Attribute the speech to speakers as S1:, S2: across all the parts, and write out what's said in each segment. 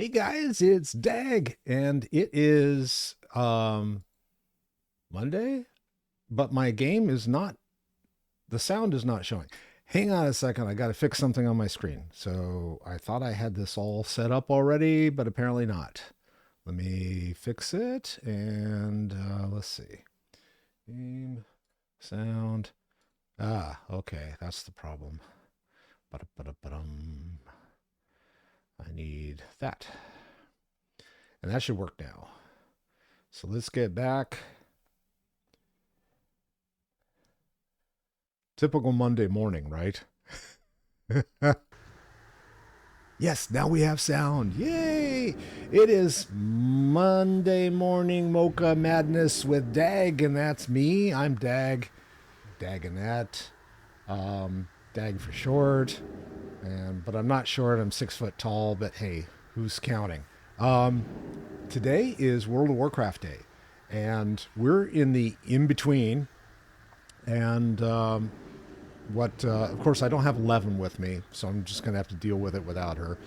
S1: Hey guys, it's Dag, and it is Monday, but my game is not, the sound is not showing. Hang on a second, I got to fix something on my screen. So I thought I had this all set up already, but apparently not. Let me fix it, and let's see. Game, sound. Ah, okay, that's the problem. Ba-da-ba-da-ba-dum. I need that. And that should work now. So let's get back. Typical Monday morning, right? Yes, now we have sound. Yay! It is Monday morning Mocha Madness with Dag, and that's me. I'm Dag, Daganette, Dag for short. But I'm not short. I'm 6 foot tall. But hey, who's counting? Um, Today is World of Warcraft Day, and we're in the in between. And of course, I don't have 11 with me, so I'm just going to have to deal with it without her.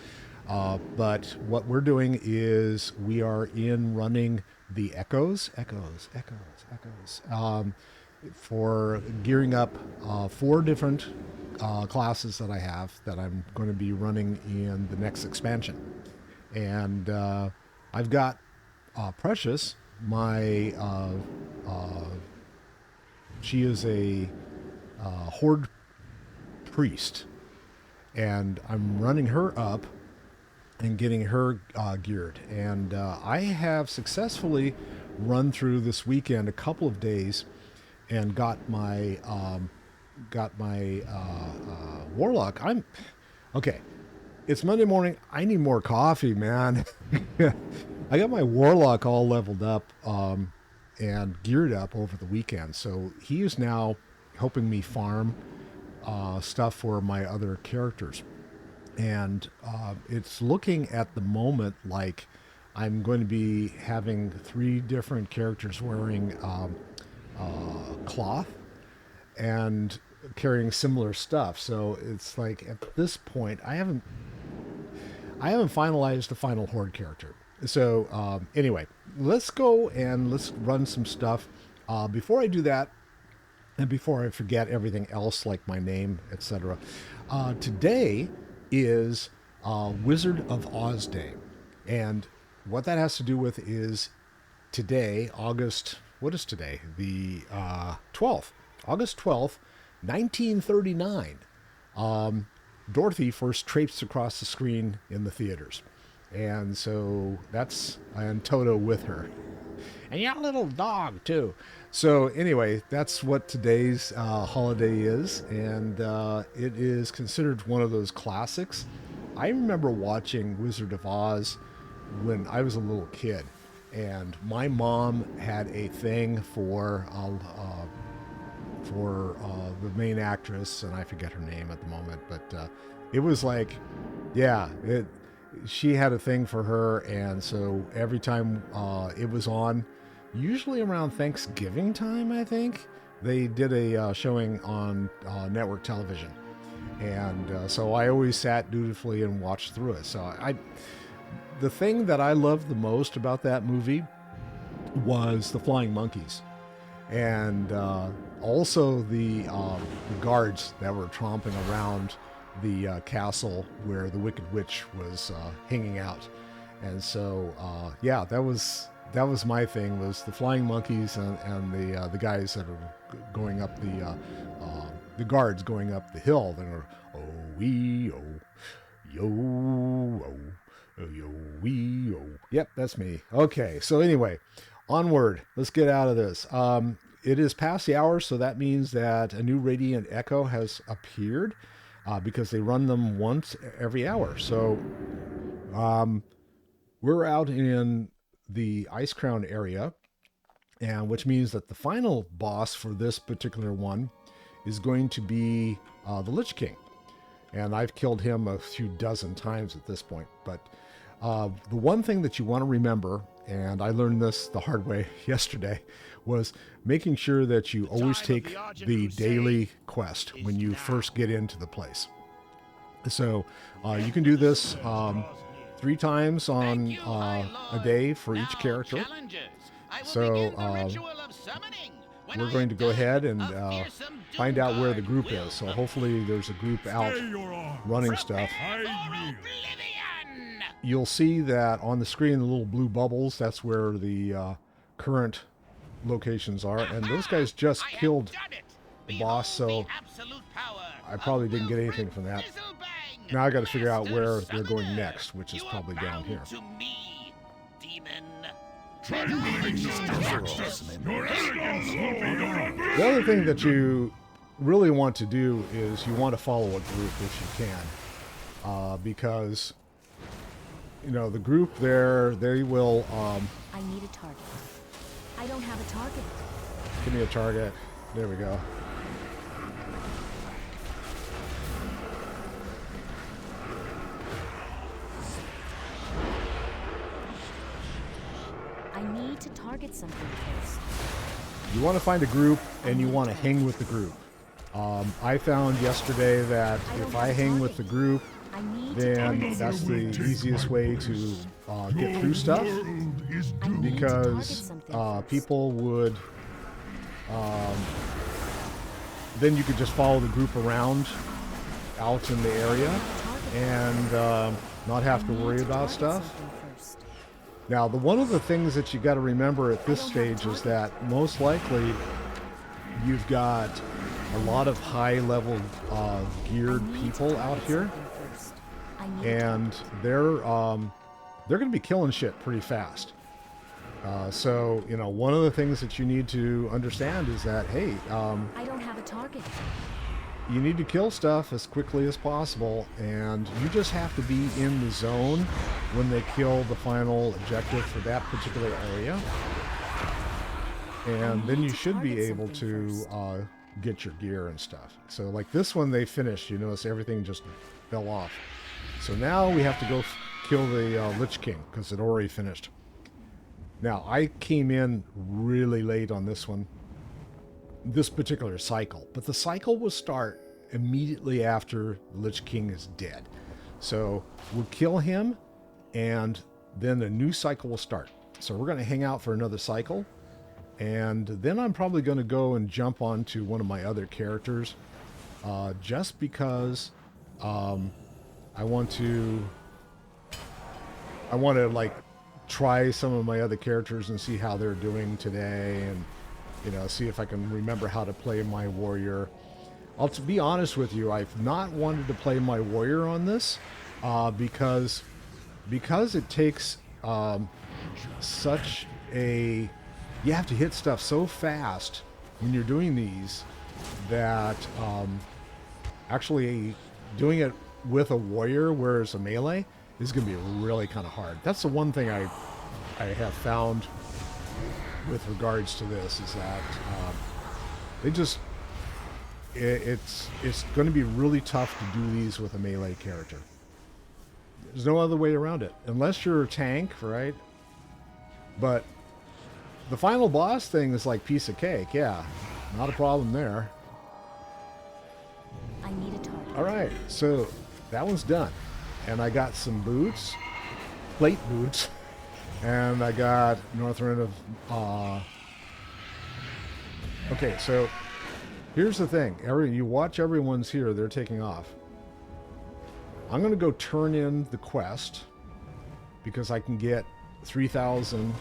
S1: But what we're doing is we are in running the echoes, for gearing up four different classes that I have that I'm going to be running in the next expansion. And I've got Precious, my she is a horde priest, and I'm running her up and getting her geared. And I have successfully run through this weekend a couple of days and got my warlock. I'm okay. It's Monday morning. I need more coffee, man. I got my warlock all leveled up and geared up over the weekend. So he is now helping me farm stuff for my other characters. And it's looking at the moment like I'm going to be having three different characters wearing cloth and carrying similar stuff. So it's like at this point, I haven't finalized the final horde character. So anyway, let's go and let's run some stuff. Before I do that, and before I forget everything else like my name, etc., today is Wizard of Oz Day, and what that has to do with is today, August. What is today? The 12th, August 12th, 1939. Dorothy first traipsed across the screen in the theaters. And so and Toto with her. And your little dog, too. So, anyway, that's what today's holiday is. And it is considered one of those classics. I remember watching Wizard of Oz when I was a little kid. And my mom had a thing for the main actress, and I forget her name at the moment, but it was like, yeah, she had a thing for her, and so every time it was on, usually around Thanksgiving time, I think, they did a showing on network television, and so I always sat dutifully and watched through it. So the thing that I loved the most about that movie was the flying monkeys, and also the guards that were tromping around the castle where the Wicked Witch was hanging out. And so, yeah, that was my thing, was the flying monkeys and the guys that are going up the guards going up the hill. They're oh wee oh yo oh yo wee oh. Yep, that's me. Okay, so anyway, onward. Let's get out of this. It is past the hour, so that means that a new Radiant Echo has appeared because they run them once every hour. So we're out in the Ice Crown area, and which means that the final boss for this particular one is going to be the Lich King. And I've killed him a few dozen times at this point. But the one thing that you want to remember, and I learned this the hard way yesterday, was making sure that you always take the daily quest when you first get into the place. So you can do this 3 times on a day for each character. So we're going to go ahead and find out where the group is. So hopefully there's a group out running stuff. You'll see that on the screen, the little blue bubbles, that's where the current locations are. And those guys just killed the boss, so I probably didn't get anything from that. Now I got to figure out where they're going next, which is probably down here. The other thing that you really want to do is you want to follow a group if you can, because you know the group there, they will.
S2: I need a target. I don't have a target.
S1: Give me a target. There we go.
S2: I need to target something first.
S1: You want to find a group and you want to hang with the group. I found yesterday that if I hang with the group, then that's the easiest way to get through stuff, because people would then you could just follow the group around out in the area and not have to worry about stuff. Now, one of the things that you got to remember at this stage is that most likely you've got a lot of high-level geared people out here, and they're going to be killing shit pretty fast. So, you know, one of the things that you need to understand is that, hey,
S2: I don't have a target.
S1: You need to kill stuff as quickly as possible, and you just have to be in the zone when they kill the final objective for that particular area. And then you should be able to get your gear and stuff. So like this one they finished, you notice everything just fell off. So now we have to go kill the Lich King, because it already finished. Now, I came in really late on this one, this particular cycle, but the cycle will start immediately after the Lich King is dead. So we'll kill him, and then a new cycle will start. So we're going to hang out for another cycle, and then I'm probably going to go and jump onto one of my other characters, just because I want to like try some of my other characters and see how they're doing today, and you know, see if I can remember how to play my warrior. To be honest with you, I've not wanted to play my warrior on this because it takes such a... You have to hit stuff so fast when you're doing these that actually doing it with a warrior where it's a melee is going to be really kind of hard. That's the one thing I have found with regards to this, is that it's going to be really tough to do these with a melee character. There's no other way around it, unless you're a tank, right? But the final boss thing is like piece of cake. Yeah, not a problem there.
S2: I need a target.
S1: All right, so that one's done, and I got some boots, plate boots. And I got Northrend of... Okay, so here's the thing. You watch everyone's here. They're taking off. I'm going to go turn in the quest, because I can get 3,000...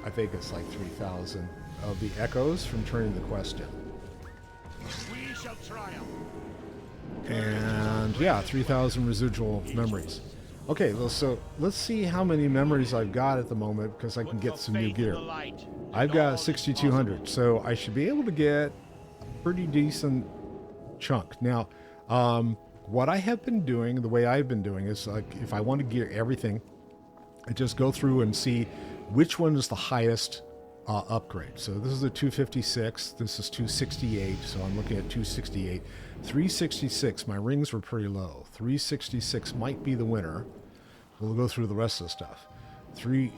S1: I think it's like 3,000 of the echoes from turning the quest in.
S3: We shall triumph.
S1: And yeah, 3,000 residual memories. Okay, so let's see how many memories I've got at the moment, because I can get some new gear. I've got 6,200, so I should be able to get a pretty decent chunk. Now, what I have been doing, the way I've been doing, is like if I want to gear everything, I just go through and see which one is the highest upgrade. So this is a 256, this is 268, so I'm looking at 268. 366, my rings were pretty low. 366 might be the winner. We'll go through the rest of the stuff.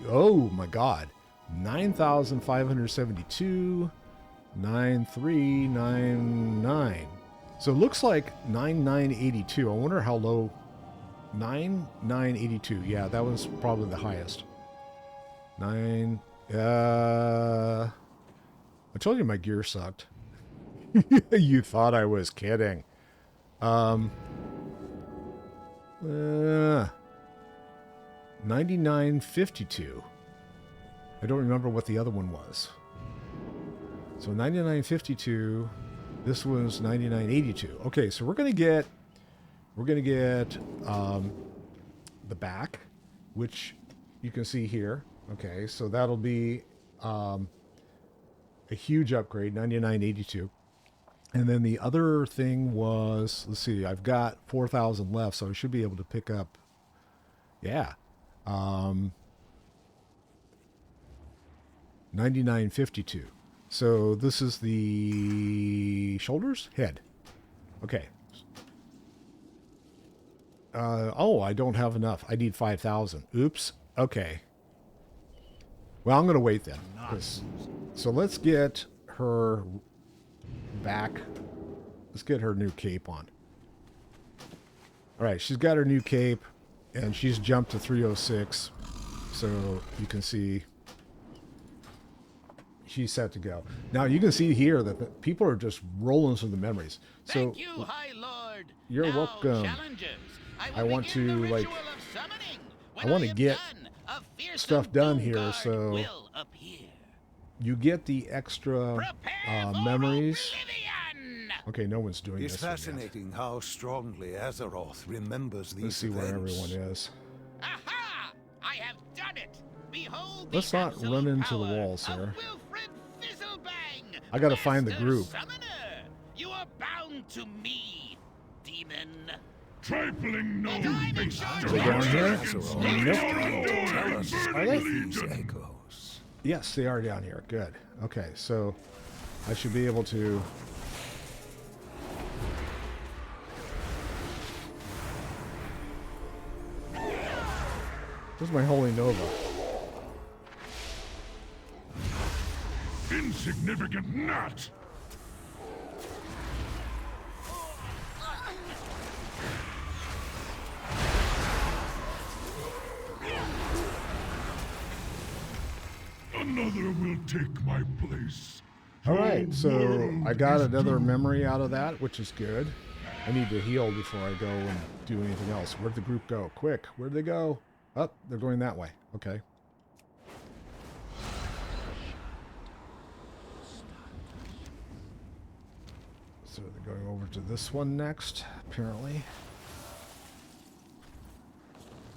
S1: Oh my god, 9,572, 9,399. So it looks like 9,982. I wonder how low 9,982. Yeah, that was probably the highest. 9. I told you my gear sucked. You thought I was kidding. 9952. I don't remember what the other one was. So 9952. This was 9982. Okay, so we're gonna get the back, which you can see here. Okay, so that'll be a huge upgrade, 9982. And then the other thing was, let's see, I've got 4,000 left, so I should be able to pick up, yeah, 9952. So this is the shoulders, head. Okay. Oh, I don't have enough. I need 5,000. Oops. Okay. Well, I'm going to wait then. So let's get her back. Let's get her new cape on. All right, she's got her new cape, and she's jumped to 306. So you can see she's set to go. Now you can see here that the people are just rolling through the memories.
S3: Thank you, High Lord.
S1: You're
S3: Now,
S1: welcome.
S3: challengers,
S1: I want
S3: begin
S1: to
S3: the
S1: like.
S3: ritual of summoning. When
S1: I want to
S3: am
S1: get
S3: done, a fearsome
S1: stuff done
S3: doom
S1: here,
S3: guard
S1: so
S3: will appear.
S1: you get the extra
S3: Prepare for
S1: memories.
S3: oblivion!
S1: Okay, no one's doing
S4: It's
S1: this one yet.
S4: fascinating how strongly Azeroth remembers these
S1: Let's see where
S4: events.
S1: everyone is.
S3: Aha! I have done it! Behold
S1: Let's
S3: the
S1: not
S3: absolute
S1: run into the
S3: power
S1: walls
S3: of
S1: here.
S3: Wilfred Fizzlebang,
S1: I gotta find the
S3: Master
S1: group.
S3: Summoner. You are bound to me, demon.
S5: Trifling no
S3: I'm in
S5: face.
S3: charge.
S1: They're down here?
S4: Azeroth, tell us
S1: Are they?
S4: these echoes.
S1: Yes, they are down here. Good. Okay, so I should be able to. Where's my Holy Nova?
S5: Insignificant gnat. Another will take my place.
S1: All right,
S5: The
S1: so
S5: world
S1: I got
S5: is
S1: another
S5: doomed.
S1: memory out of that, which is good. I need to heal before I go and do anything else. Where'd the group go? Quick, where'd they go? Oh, they're going that way. Okay. So they're going over to this one next, apparently.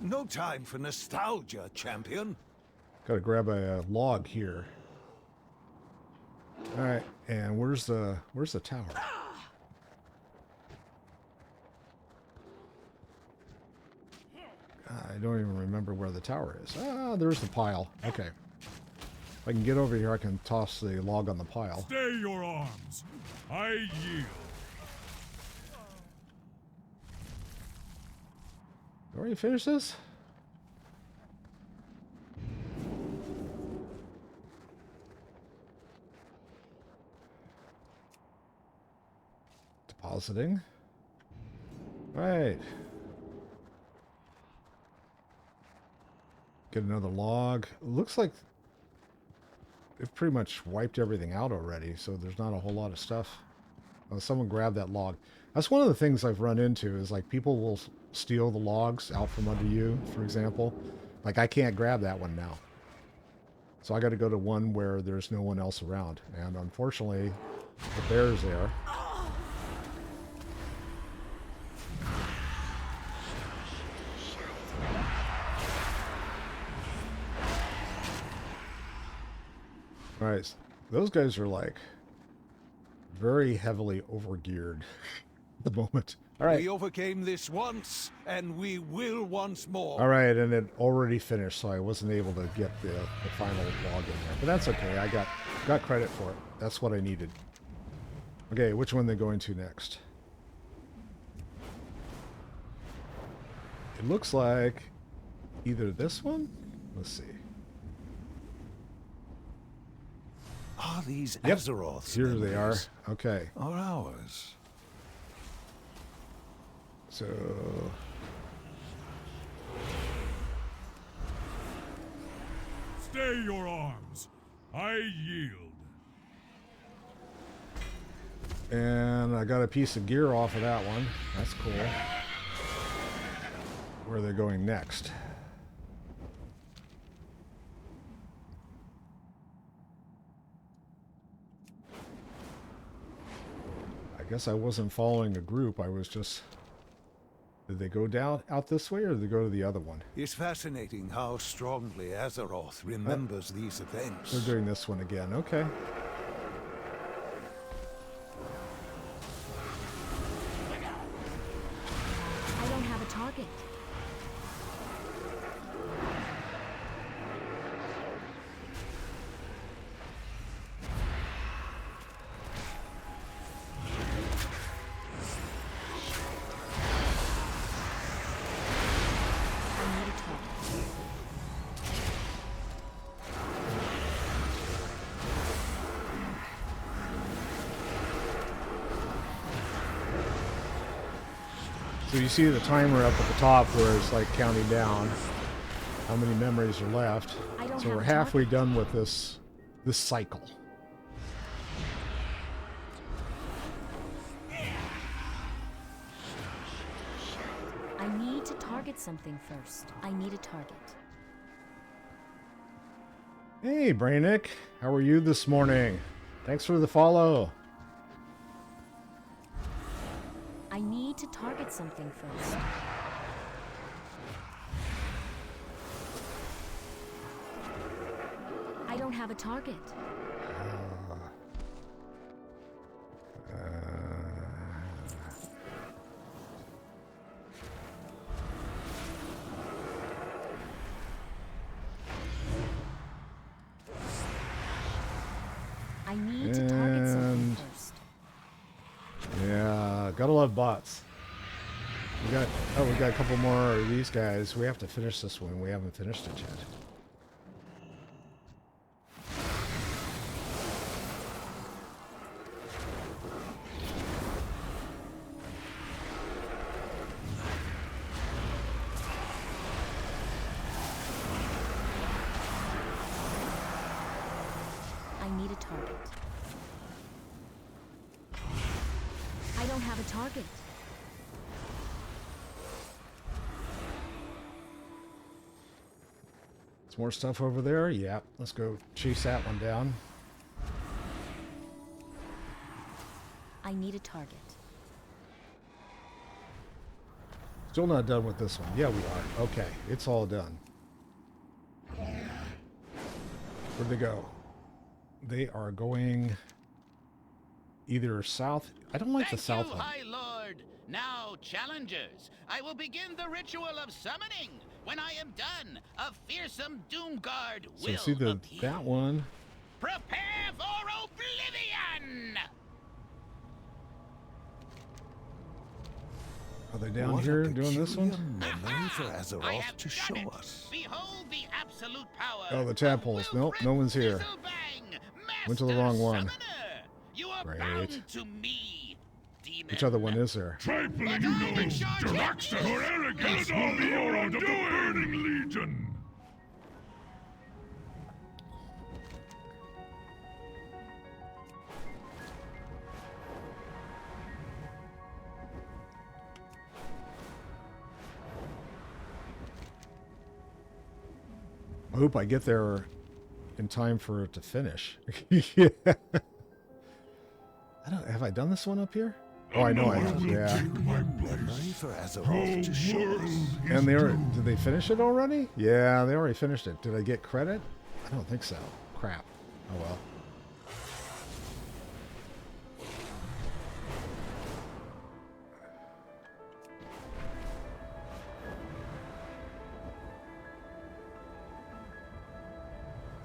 S4: No time for nostalgia, champion.
S1: Gotta grab a log here. All right, and where's the tower? I don't even remember where the tower is. Ah, there's the pile. Okay. If I can get over here, I can toss the log on the pile.
S5: Stay your arms. I yield.
S1: You already finished this? Depositing. Right. Get another log. Looks like they've pretty much wiped everything out already, so there's not a whole lot of stuff. Oh, someone grabbed that log. That's one of the things I've run into is like people will steal the logs out from under you, for example. Like I can't grab that one now. So I got to go to one where there's no one else around. And unfortunately, the bear's there. All right, those guys are like very heavily overgeared at the moment. All right.
S4: We overcame this once, and we will once more.
S1: All right, and it already finished, so I wasn't able to get the final log in there. But that's okay. I got credit for it. That's what I needed. Okay, which one are they going to next? It looks like either this one? Let's see.
S4: Are these
S1: Yep,
S4: Azeroth's
S1: here they are.
S4: memories,
S1: Okay,
S4: or ours?
S1: so
S5: Stay your arms. I yield.
S1: And I got a piece of gear off of that one. That's cool. Where are they going next? I guess I wasn't following a group. I was just... Did they go down out this way, or did they go to the other one?
S4: It's fascinating how strongly Azeroth remembers these events.
S1: They're doing this one again. Okay.
S2: I don't have a target. I need a target.
S1: So you see the timer up at the top where it's like counting down how many memories are left.
S2: I don't
S1: So
S2: have
S1: we're
S2: a
S1: halfway
S2: target.
S1: done with this cycle.
S2: I need to target something first. I need a target.
S1: Hey, Brainic, how are you this morning? Thanks for the follow.
S2: I need to target something first. I don't have a target. I need to target something
S1: And-
S2: first.
S1: Yeah, gotta love bots. We got a couple more of these guys. We have to finish this one. We haven't finished it yet.
S2: I need a target. I don't have a target.
S1: There's more stuff over there. Yeah, let's go chase that one down.
S2: I need a target.
S1: Still not done with this one. Yeah, we are. Okay, it's all done. Where'd they go? They are going either south. I don't like the south
S3: you,
S1: one.
S3: High Lord. Now, challengers, I will begin the ritual of summoning. When I am done, a fearsome doom guard
S1: So
S3: will
S1: see
S3: appear.
S1: that one.
S3: Prepare for oblivion!
S1: Are they down
S4: What
S1: here
S4: a
S1: doing this
S4: peculiar
S1: one?
S4: memory for
S3: I
S4: Azeroth
S3: have
S4: to
S3: done
S4: show
S3: it.
S4: us.
S3: Behold the absolute power.
S1: Oh, the
S3: of
S1: tadpoles. Nope, no one's here.
S3: Fizzlebang,
S1: Went to the
S3: Master
S1: wrong one.
S3: Summoner. You are
S1: Great.
S3: bound to me, demon.
S1: Which other one is there?
S5: Trifling gnomes, Jaraxxor Arrogance will be your undoing! Of the Burning Legion!
S1: I hope I get there in time for it to finish. Yeah. Have I done this one up here? Oh, I know I have. Yeah.
S4: Memory for Azeroth to show us.
S1: And did they finish it already? Yeah, they already finished it. Did I get credit? I don't think so. Crap. Oh well.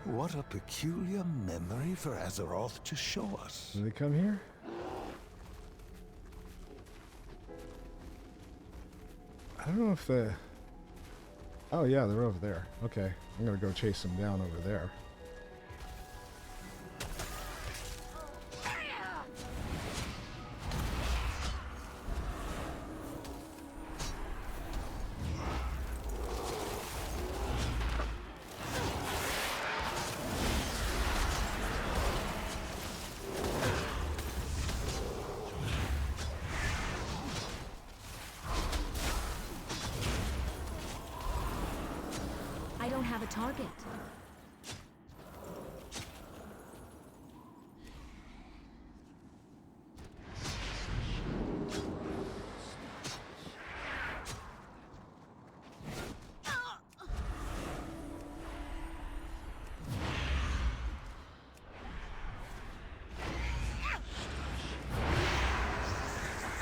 S4: What a peculiar memory for Azeroth to show us.
S1: Did they come here? I don't know if the... Oh yeah, they're over there. Okay, I'm gonna go chase them down over there.
S2: have a target.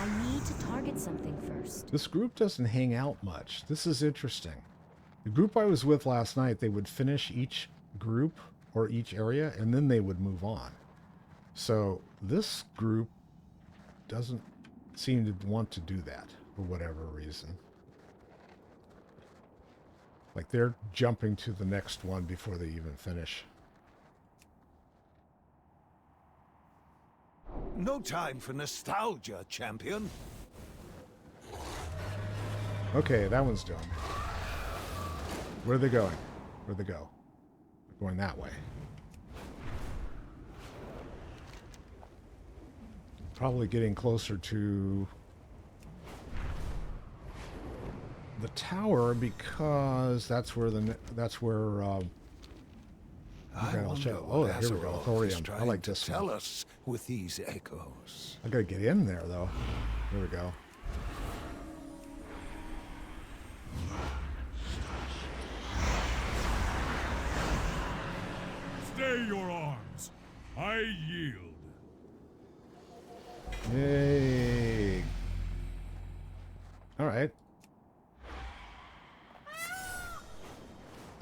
S2: I need to target something first.
S1: This group doesn't hang out much. This is interesting. The group I was with last night, they would finish each group or each area, and then they would move on. So this group doesn't seem to want to do that for whatever reason. Like they're jumping to the next one before they even finish.
S4: No time for nostalgia, champion.
S1: Okay, that one's done. Where are they going? Where'd they go? They're going that way. Probably getting closer to the tower because that's where
S4: I wonder
S1: oh,
S4: what
S1: here we go.
S4: Azeroth is
S1: Thorium. I
S4: trying
S1: like
S4: to
S1: this
S4: tell
S1: one.
S4: us with these echoes.
S1: I gotta get in there though. There we go.
S5: Stay your arms. I yield.
S1: Yay. All right.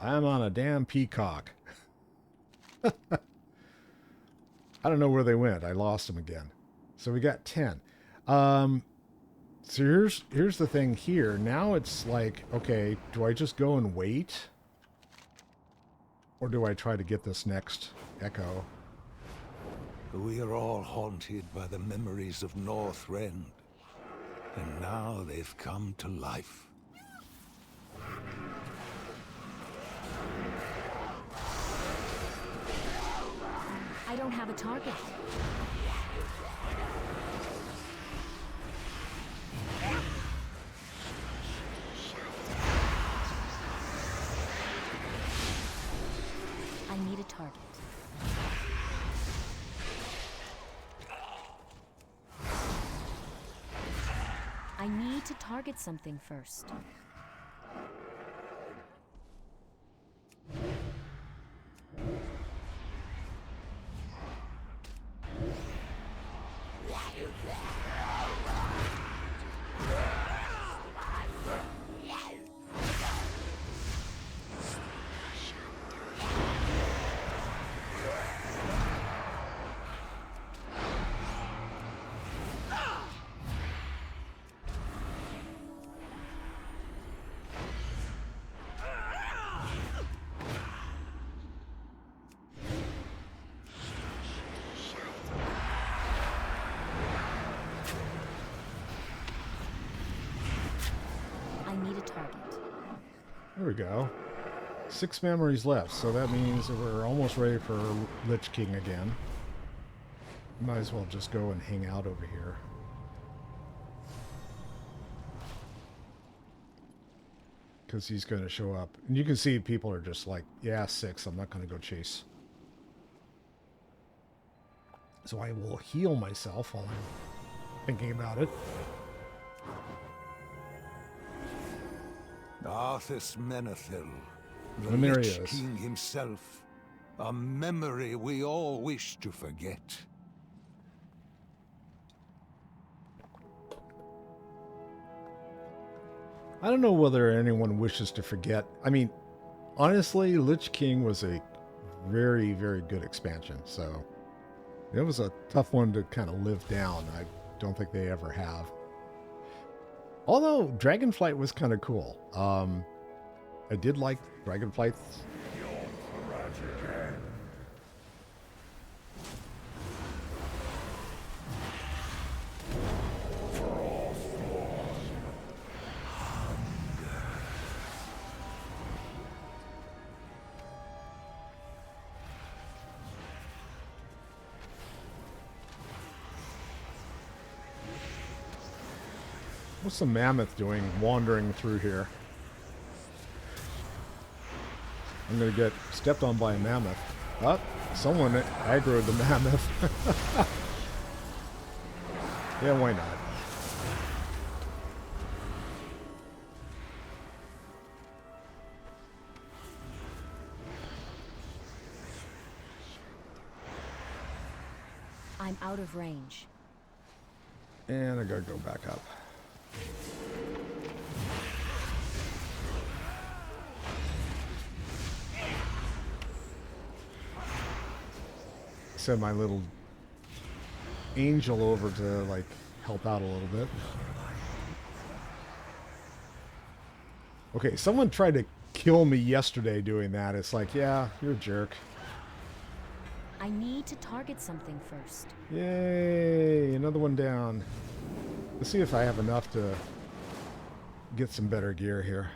S1: I'm on a damn peacock. I don't know where they went. I lost them again. So we got 10. So here's the thing here. Now it's like, okay, do I just go and wait? Or do I try to get this next echo?
S4: We are all haunted by the memories of Northrend. And now they've come to life.
S2: I don't have a target. I need a target. I need to target something first. I need a target.
S1: There we go. 6 memories left, so that means that we're almost ready for Lich King again. Might as well just go and hang out over here. Because he's going to show up. And you can see people are just like, yeah, 6, I'm not going to go chase. So I will heal myself while I'm thinking about it.
S4: Arthas Menethil, the
S1: And there he
S4: Lich
S1: is.
S4: King himself. A memory we all wish to forget.
S1: I don't know whether anyone wishes to forget. I mean, honestly, Lich King was a very, very good expansion. So it was a tough one to kind of live down. I don't think they ever have. Although Dragonflight was kind of cool. I did like Dragonflight. What's the mammoth doing wandering through here? I'm going to get stepped on by a mammoth. Oh, someone aggroed the mammoth. Yeah, why not?
S2: I'm out of range.
S1: And I gotta go back up. Send my little angel over to like help out a little bit. Okay, someone tried to kill me yesterday doing that. It's like, yeah, you're a jerk.
S2: I need to target something first.
S1: Yay, another one down. Let's see if I have enough to get some better gear here.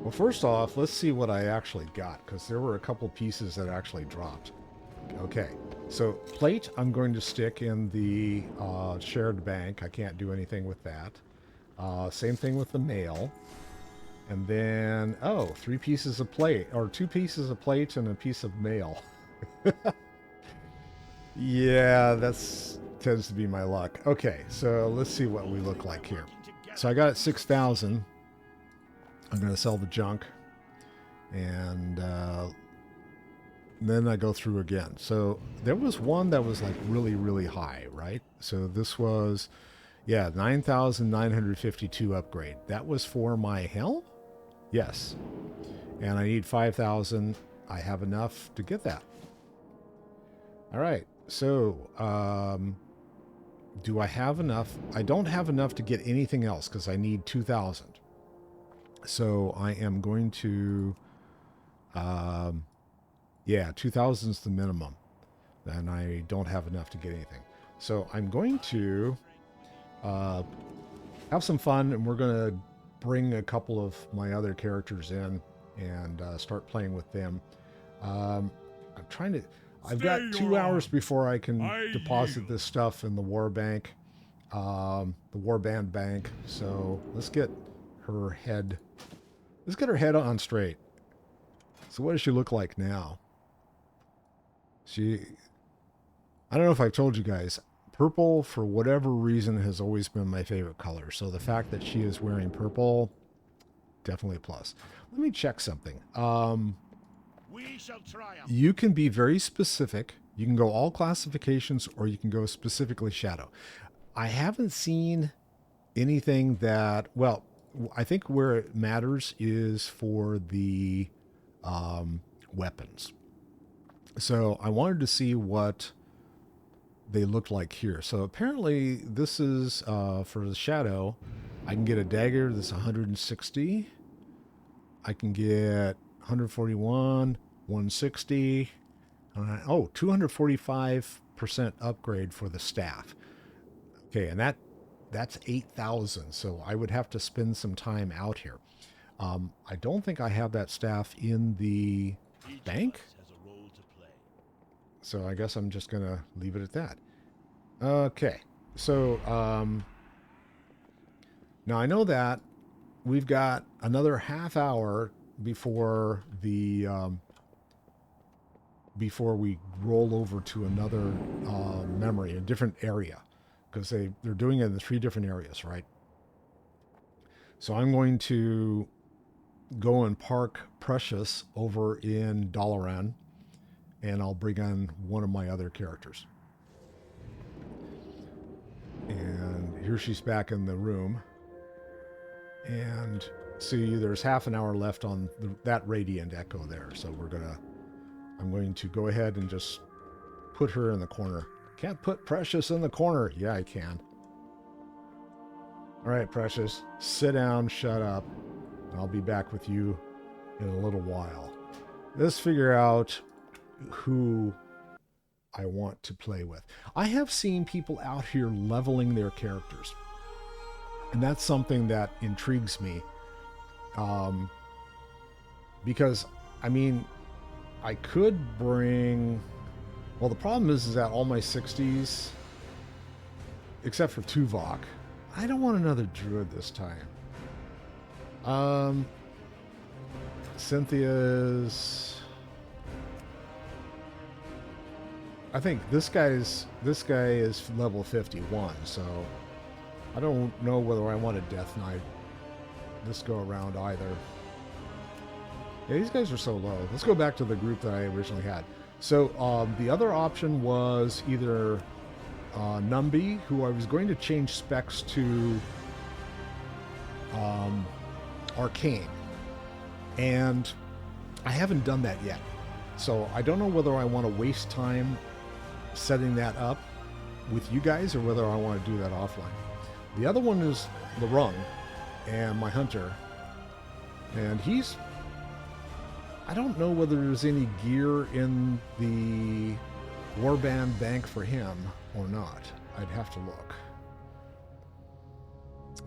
S1: Well, first off, let's see what I actually got, because there were a couple pieces that actually dropped. Okay, so plate I'm going to stick in the shared bank. I can't do anything with that. Same thing with the mail. And then, oh, 3 pieces of plate, or 2 pieces of plate and a piece of mail. Yeah, that's tends to be my luck. Okay, so let's see what we look like here. So I got 6,000. I'm going to sell the junk. And then I go through again. So there was one that was like really, really high, right? So this was, yeah, 9,952 upgrade. That was for my helm? Yes. And I need 5,000. I have enough to get that. All right. So, do I have enough? I don't have enough to get anything else because I need 2,000. So I am going to, yeah, 2,000 is the minimum. And I don't have enough to get anything. So I'm going to have some fun, and we're going to bring a couple of my other characters in and start playing with them. I'm trying to... I've got 2 hours before I can deposit this stuff in the war bank, the warband bank. So let's get her head... Let's get her head on straight. So what does she look like now? She... I don't know if I've told you guys, purple, for whatever reason, has always been my favorite color. So the fact that she is wearing purple, definitely a plus. Let me check something.
S5: We shall triumph.
S1: You can be very specific. You can go all classifications, or you can go specifically shadow. I haven't seen anything that, well, I think where it matters is for the weapons. So I wanted to see what they looked like here. So apparently this is for the shadow. I can get a dagger that's 160. I can get 141, 160. 245% upgrade for the staff. Okay, and that's 8,000. So I would have to spend some time out here. I don't think I have that staff in the bank. So I guess I'm just going to leave it at that. Okay. So now I know that we've got another half hour before the before we roll over to another memory, a different area, because they're doing it in the 3 different areas, right? So I'm going to go and park Precious over in Dalaran, and I'll bring on one of my other characters. And here she's back in the room. And see, there's half an hour left on that Radiant Echo there. So I'm going to go ahead and just put her in the corner. Can't put Precious in the corner. Yeah, I can. All right, Precious, sit down, shut up. And I'll be back with you in a little while. Let's figure out who I want to play with. I have seen people out here leveling their characters, and that's something that intrigues me, because I mean, I could bring, well, the problem is that all my 60s except for Tuvok. I don't want another druid this time. Cynthia's. I think this guy is level 51, so I don't know whether I want a Death Knight this go around either. Yeah, these guys are so low. Let's go back to the group that I originally had. So the other option was either Numby, who I was going to change specs to Arcane, and I haven't done that yet. So I don't know whether I want to waste time setting that up with you guys or whether I want to do that offline. The other one is Larung and my hunter, and he's, I don't know whether there's any gear in the warband bank for him or not. I'd have to look.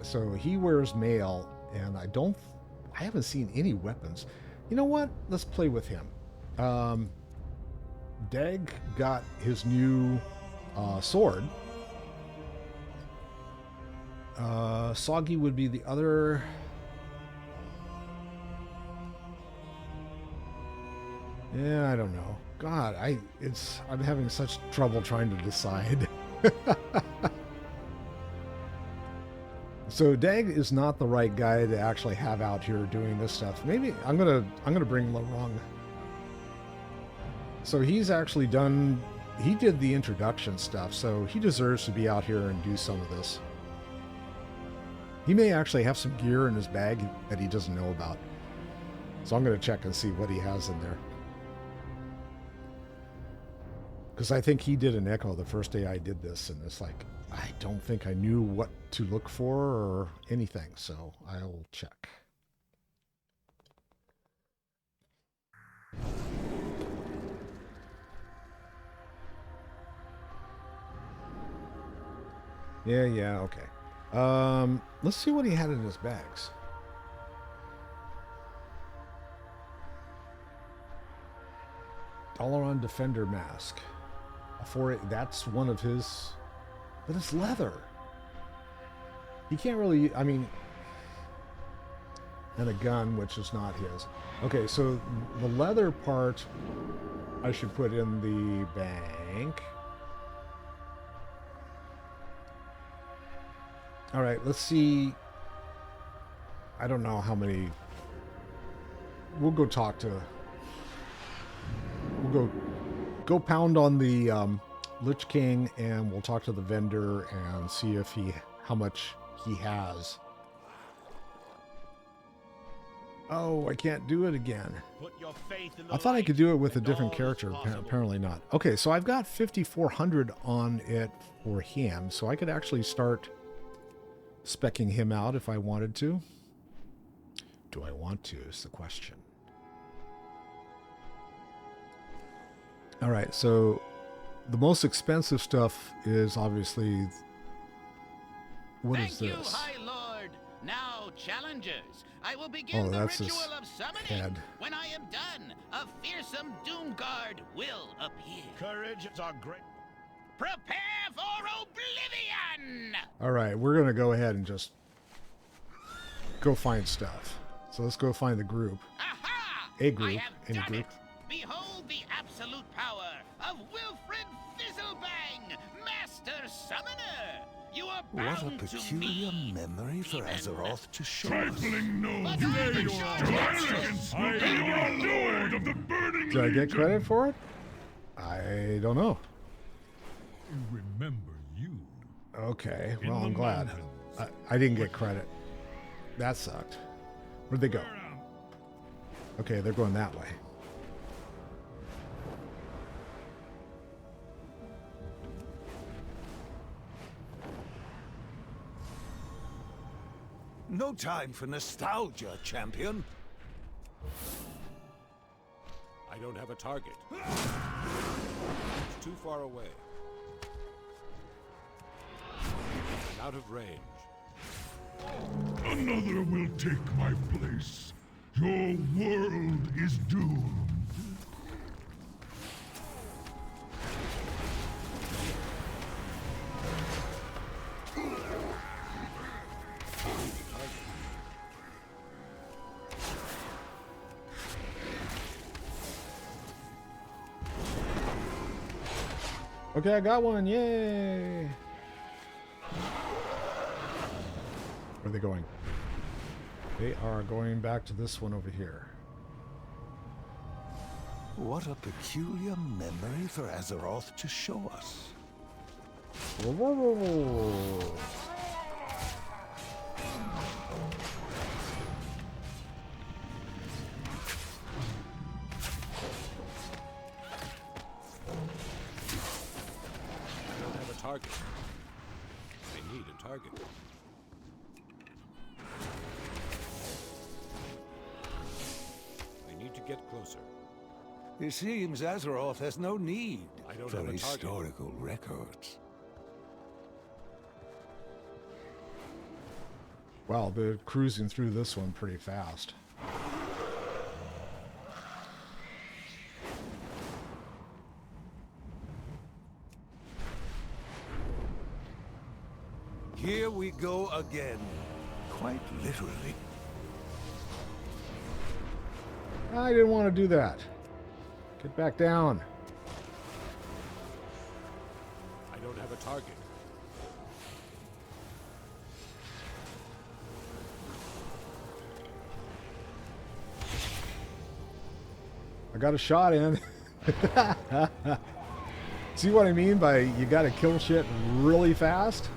S1: So he wears mail, and I haven't seen any weapons. You know what? Let's play with him. Dag got his new sword. Soggy would be the other. Yeah, I don't know. God, I'm having such trouble trying to decide. So Dag is not the right guy to actually have out here doing this stuff. Maybe I'm gonna bring Larung. So he's actually he did the introduction stuff, so he deserves to be out here and do some of this. He may actually have some gear in his bag that he doesn't know about. So I'm gonna check and see what he has in there. Because I think he did an echo the first day I did this, and it's like, I don't think I knew what to look for or anything, so I'll check. Yeah, okay. Let's see what he had in his bags. Dalaran Defender Mask. That's one of his, but it's leather. He can't really, I mean, and a gun, which is not his. Okay, so the leather part I should put in the bank. All right, let's see. I don't know how many. We'll go talk to. We'll go pound on the Lich King, and we'll talk to the vendor and see if how much he has. Oh, I can't do it again.
S3: Put your faith in the
S1: I thought I could do it with a different character.
S3: Possible.
S1: Apparently not. Okay, so I've got 5,400 on it for him, so I could actually start speccing him out if I wanted to. Do I want to is the question. All right, so the most expensive stuff is obviously, what is
S3: Thank
S1: this?
S3: you, High Lord. Now, challengers, I will begin the
S1: that's his
S3: ritual of summoning.
S1: head.
S3: When I am done, a fearsome doom guard will appear.
S5: Courage is our great...
S3: Prepare for oblivion!
S1: All right, we're going to go ahead and just go find stuff. So let's go find the group.
S3: Aha!
S1: A group,
S3: I have
S1: any
S3: done
S1: group.
S3: it. Behold the absolute power of Wilfred Fizzlebang, Master Summoner. You are bound
S4: What a peculiar
S3: to me.
S4: memory for
S3: even
S4: Azeroth to show us.
S5: Trifling no
S3: But
S5: you
S3: I'm in
S5: your
S3: charge of
S5: arrogance! I am the Lord of the Burning
S1: Did I get
S5: Legion.
S1: credit for it? I don't know.
S5: Remember you.
S1: Okay,
S5: In
S1: well,
S5: the
S1: I'm glad.
S5: mountains.
S1: I didn't get credit. That sucked. Where'd they go? Okay, they're going that way.
S4: No time for nostalgia, champion.
S6: I don't have a target. It's too far away. I'm out of range.
S5: Another will take my place. Your world is doomed.
S1: Okay, I got one. Yay! Where are they going? They are going back to this one over here.
S4: What a peculiar memory for Azeroth to show us.
S1: Whoa, whoa, whoa, whoa.
S6: I don't have a target. I need a target. I need to get closer.
S4: It seems Azeroth has no need
S6: I don't
S4: for
S6: have a target.
S4: historical records.
S1: Wow, they're cruising through this one pretty fast.
S4: Here we go again. Quite literally.
S1: I didn't want to do that. Get back down.
S6: I don't have a target.
S1: I got a shot in. See what I mean by you gotta kill shit really fast?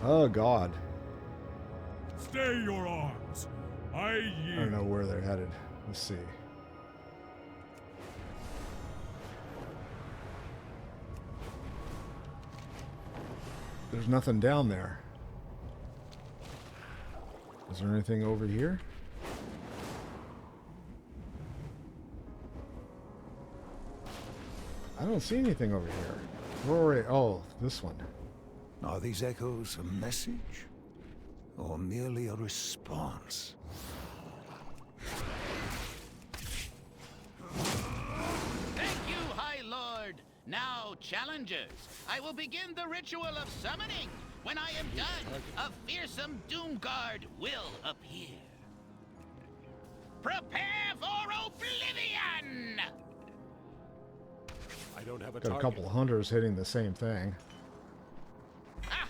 S1: Oh god.
S5: Stay your arms. I yield.
S1: I don't know where they're headed. Let's see. There's nothing down there. Is there anything over here? I don't see anything over here. Where are we? Oh, this one.
S4: Are these echoes a message? Or merely a response?
S3: Thank you, High Lord. Now, challengers, I will begin the ritual of summoning. When I am done, a fearsome Doomguard will appear. Prepare for oblivion!
S6: I don't have a
S1: Got a
S6: target.
S1: couple of hunters hitting the same thing.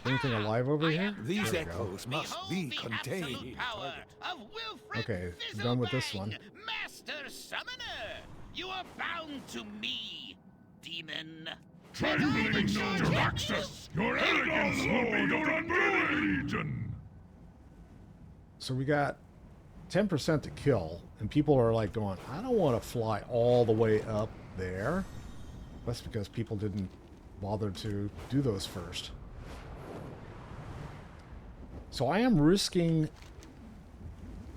S1: Anything alive over
S3: I
S1: here?
S3: am
S4: These
S3: done.
S4: echoes must
S3: Behold
S4: be
S3: the
S4: contained.
S3: absolute power of Wilfred
S1: Okay, done with this one.
S3: Fizzlebang, Master Summoner. You are bound to me, demon.
S5: Trembling Jaraxxus, your arrogance will be your undoing, Legion.
S1: So we got 10% to kill, and people are like going, I don't want to fly all the way up there. That's because people didn't bother to do those first. So I am risking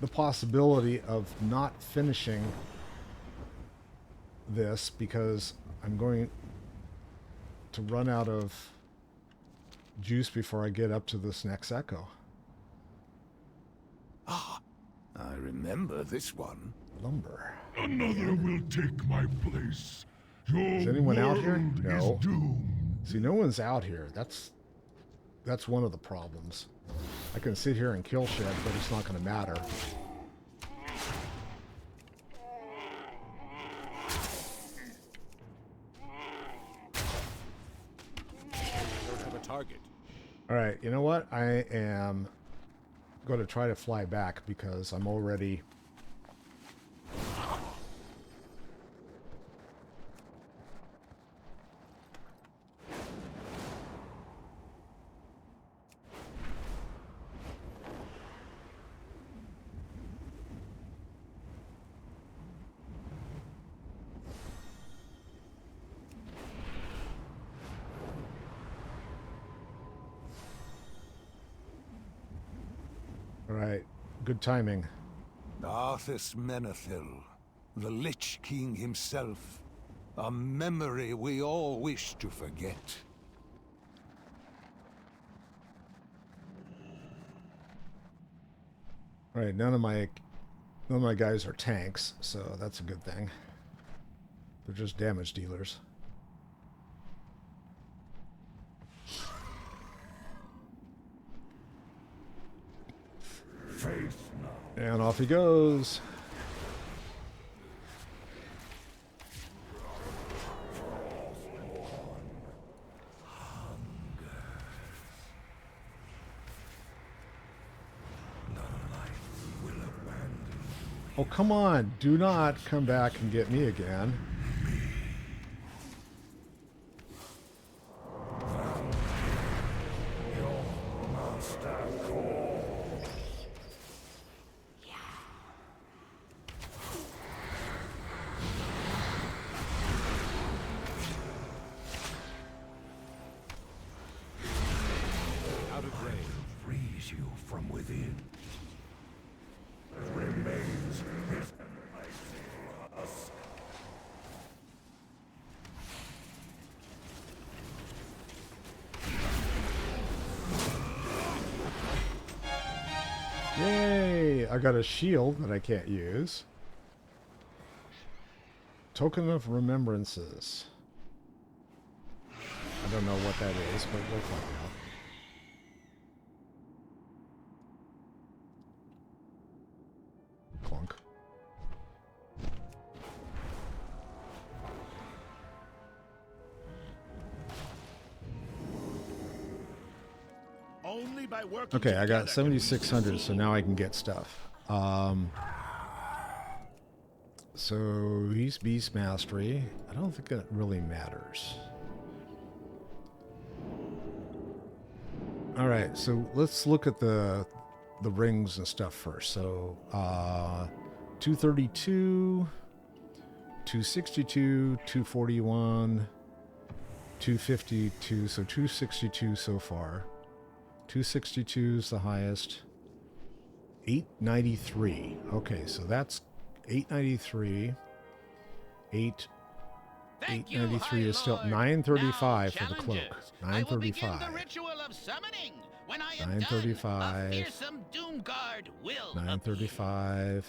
S1: the possibility of not finishing this because I'm going to run out of juice before I get up to this next echo.
S4: I remember this one.
S1: Lumber.
S5: Another will take my place. Your
S1: Is anyone out here?
S5: world
S1: No.
S5: is doomed.
S1: See, no one's out here. That's one of the problems. I can sit here and kill shit, but it's not going to matter.
S6: I don't have a target.
S1: All right, you know what? I am going to try to fly back because I'm already... All right, good timing.
S4: Arthas Menethil, the Lich King himself. A memory we all wish to forget.
S1: All right, none of my guys are tanks, so that's a good thing. They're just damage dealers.
S5: Faith now.
S1: And off he goes. Oh, come on. Do not come back and get me again.
S6: Out of range.
S5: Frees you from within. Remains his us.
S1: Yay! I got a shield that I can't use. Token of Remembrances. I don't know what that is, but we'll find out. Clunk.
S5: Only by working
S1: Okay, I got
S5: together can we
S1: 7,600, so now I can get stuff. So he's Beast Mastery. I don't think that really matters. All right, so let's look at the rings and stuff first. So 232, 262, 241, 252. So 262 so far. 262 is the highest. 893. Okay, so that's 893. 893 is still 935 for the cloak. 935. 935. 935.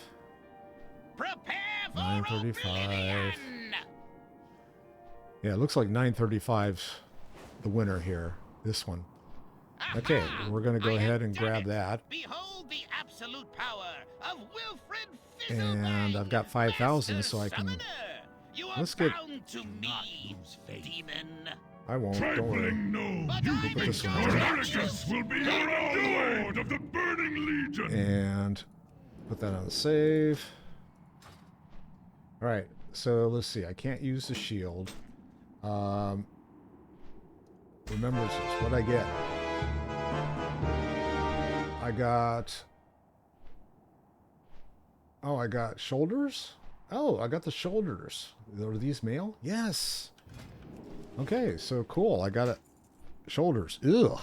S3: Prepare for
S1: 935. Yeah, it looks like 935's the winner here. This one. Okay, we're going to go ahead and grab that.
S3: Behold the absolute power of Wilfred
S1: And I've got 5,000, so I can... Let's get...
S3: demon.
S1: I won't, don't worry.
S5: No,
S3: But
S5: you
S3: I
S1: put this one
S3: will
S1: on.
S5: Spartacus will be your lord of the Burning Legion.
S1: And put that on the save. Alright, so let's see. I can't use the shield. Remembrances. What'd I get? I got... Oh, I got shoulders? Oh, I got the shoulders. Are these male? Yes. Okay, so cool. I got it. Shoulders. Ugh.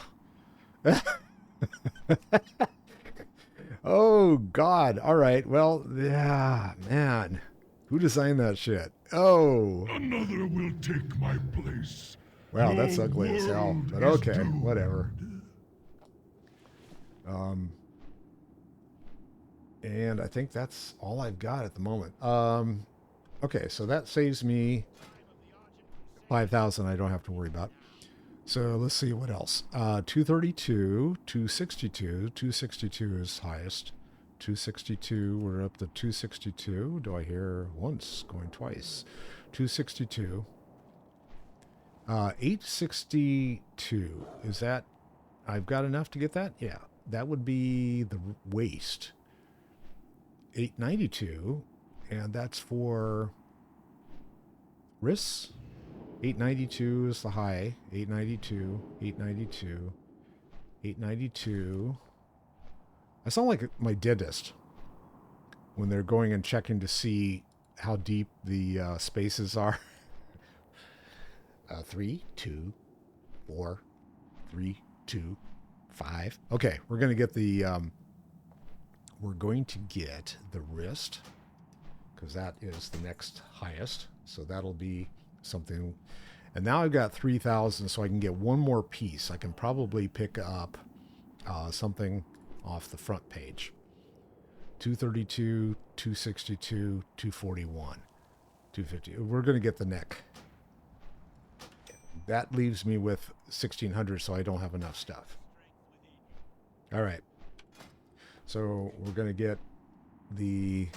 S1: Oh, God. All right. Well, yeah, man. Who designed that shit? Oh.
S5: Another will take my place.
S1: Wow, that's
S5: Your
S1: ugly as hell.
S5: world
S1: But
S5: is
S1: okay,
S5: doomed.
S1: whatever. And I think that's all I've got at the moment. Okay, so that saves me 5,000 I don't have to worry about. So let's see what else. 232, 262. 262 is highest. 262, we're up to 262. Do I hear once, going twice? 262. 862. Is that... I've got enough to get that? Yeah. That would be the waist. 892, and that's for wrists. 892 is the high. 892, 892, 892. I sound like my dentist when they're going and checking to see how deep the spaces are. 3, 2, 4, 3, 2, 5. Okay, we're going to get the... we're going to get the wrist, because that is the next highest. So that'll be something. And now I've got 3,000, so I can get one more piece. I can probably pick up something off the front page. 232, 262, 241, 250. We're going to get the neck. That leaves me with 1,600, so I don't have enough stuff. All right. So we're going to get the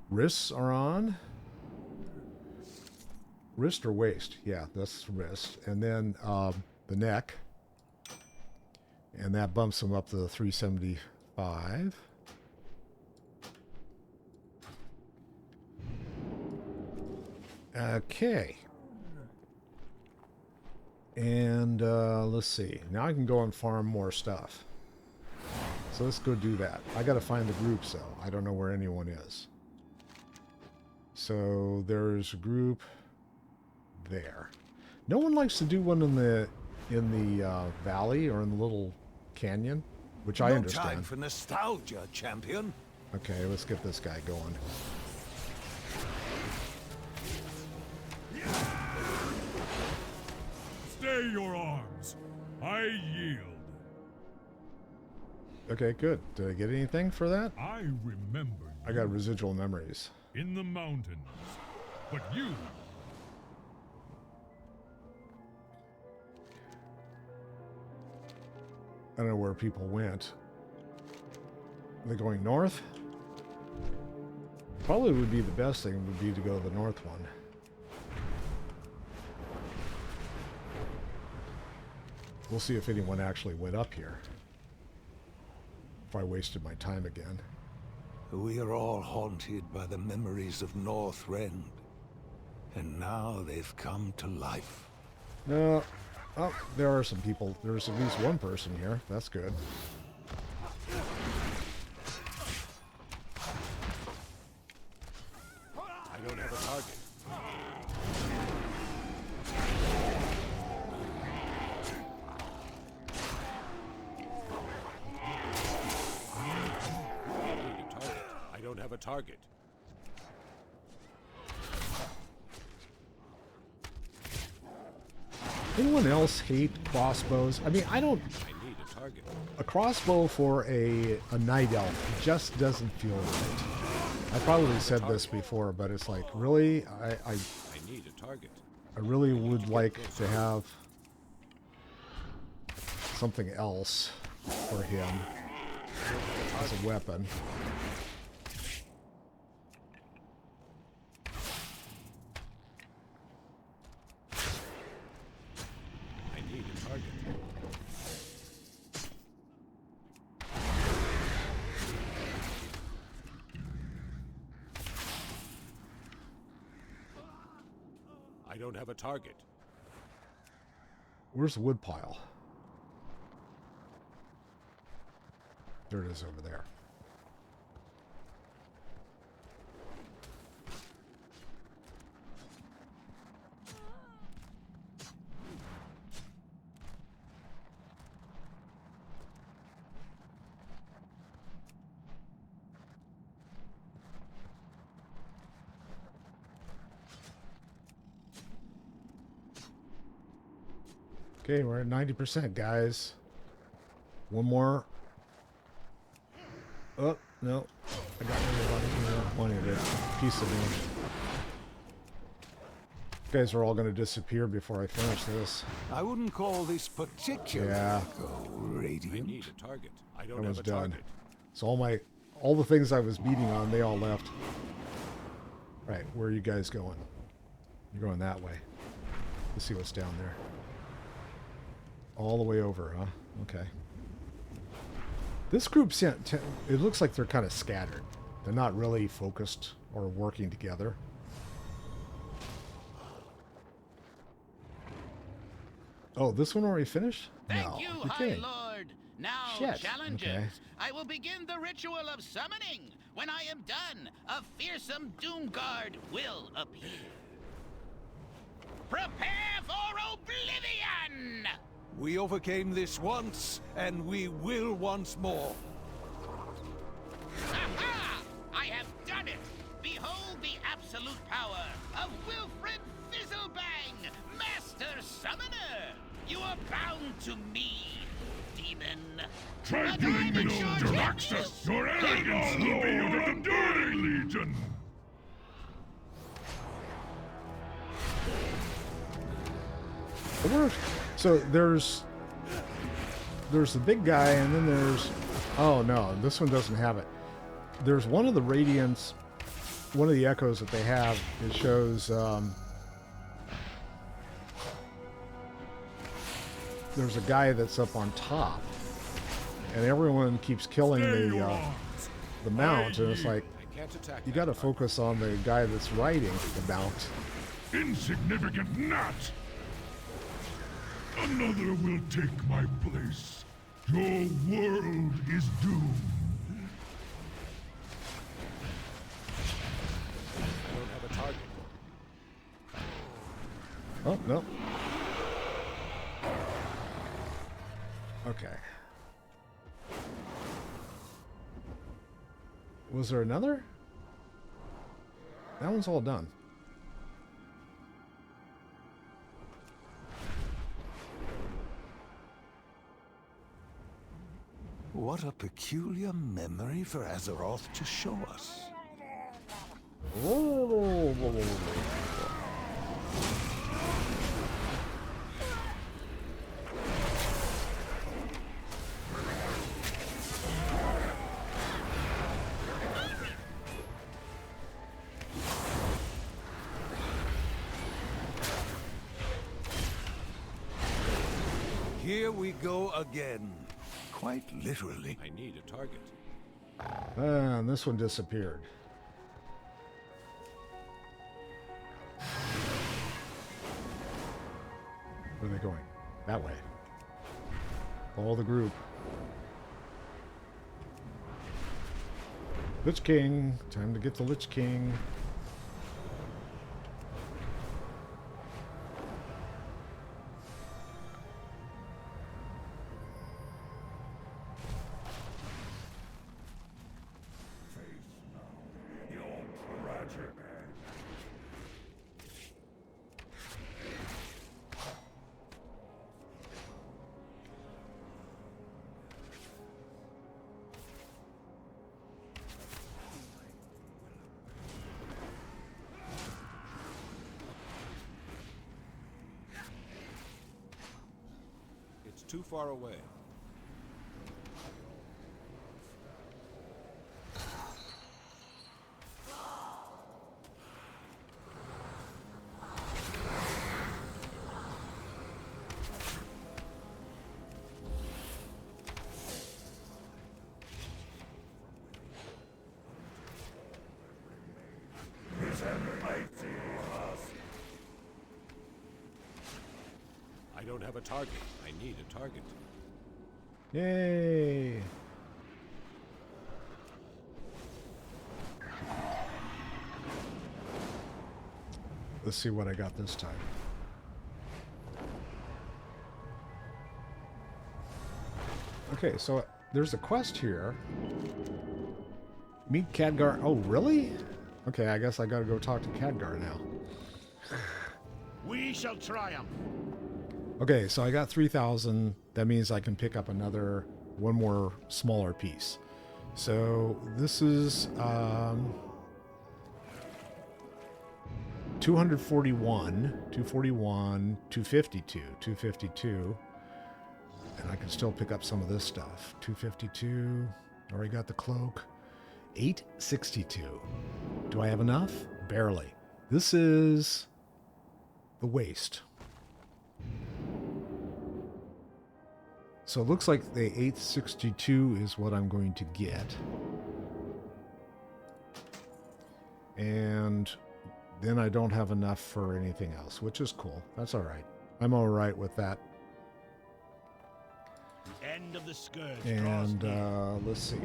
S1: wrists are on. Wrist or waist? Yeah, that's wrist. And then the neck. And that bumps them up to 375. Okay. And let's see. Now I can go and farm more stuff. So let's go do that. I got to find the groups, though. I don't know where anyone is. So there's a group there. No one likes to do one in the valley or in the little canyon, which I
S4: No
S1: understand.
S4: time for nostalgia, champion.
S1: Okay, let's get this guy going.
S5: Stay your arms. I yield.
S1: Okay, good. Did I get anything for that?
S5: I remember
S1: I got residual memories.
S5: in the mountains. But you,
S1: I don't know where people went. They're going north? Probably would be the best thing would be to go to the north one. We'll see if anyone actually went up here. If I wasted my time again.
S4: We are all haunted by the memories of North Rend. And now they've come to life.
S1: No. Oh, there are some people. There's at least one person here. That's good.
S6: I don't have a target. I don't have a target.
S1: Anyone else hate crossbows? I mean, I don't...
S6: I need a target.
S1: A crossbow for a night elf just doesn't feel right. I probably said this before, but it's like, really?
S6: I need a target.
S1: I really would like to have something else for him as a weapon.
S6: I need a target. I don't have a target.
S1: Where's the wood pile? There it is over there. Okay, we're at 90%, guys. One more. Oh, no. I got one of it. Piece of me. You guys are all going to disappear before I finish this.
S4: I wouldn't call this particularly
S1: Yeah.
S6: I
S4: radiant.
S6: need a target. I
S1: I
S6: don't have
S1: was
S6: a
S1: done.
S6: target.
S1: So all the things I was beating on, they all left. Right, where are you guys going? You're going that way. Let's see what's down there. All the way over, huh? Okay. This group, it looks like they're kind of scattered. They're not really focused or working together. Oh, this one already finished?
S3: Thank
S1: No.
S3: you,
S1: You're
S3: High
S1: kidding.
S3: Lord. Now,
S1: Shit.
S3: challengers,
S1: Okay.
S3: I will begin the ritual of summoning. When I am done, a fearsome doom guard will appear. Prepare for oblivion!
S4: We overcame this once, and we will once more.
S3: Aha! I have done it! Behold the absolute power of Wilfred Fizzlebang, Master Summoner! You are bound to me, demon.
S5: try
S3: A
S5: killing
S3: diamond
S5: me,
S3: shard
S5: Jaraxxus.
S3: witness!
S5: Your arrogance will be your undoing, Legion.
S1: So there's the big guy, and then there's, oh no, this one doesn't have it. There's one of the radiants, one of the echoes that they have. It shows there's a guy that's up on top, and everyone keeps killing
S5: Stay your
S1: the
S5: arms.
S1: mount, and it's like
S6: I can't attack
S1: you
S6: that
S1: got to
S6: target.
S1: focus on the guy that's riding the mount.
S5: Insignificant gnat! Another will take my place. Your world is doomed.
S6: I don't have a target.
S1: Oh, no. Okay. Was there another? That one's all done.
S4: What a peculiar memory for Azeroth to show us. Here we go again. Quite literally.
S6: I need a target.
S1: And this one disappeared. Where are they going? That way. Follow the group. Lich King. Time to get the Lich King.
S6: It's too far away. I don't have a target. I need a target.
S1: Yay! Let's see what I got this time. Okay, so there's a quest here. Meet Khadgar. Oh, really? Okay, I guess I gotta go talk to Khadgar now.
S5: We shall triumph.
S1: Okay, so I got 3,000. That means I can pick up one more smaller piece. So this is 241, 252, 252. And I can still pick up some of this stuff. 252, already got the cloak. 862. Do I have enough? Barely. This is the waste. So it looks like the 862 is what I'm going to get. And then I don't have enough for anything else, which is cool. That's all right. I'm all right with that.
S5: The end of the scourge.
S1: And let's see,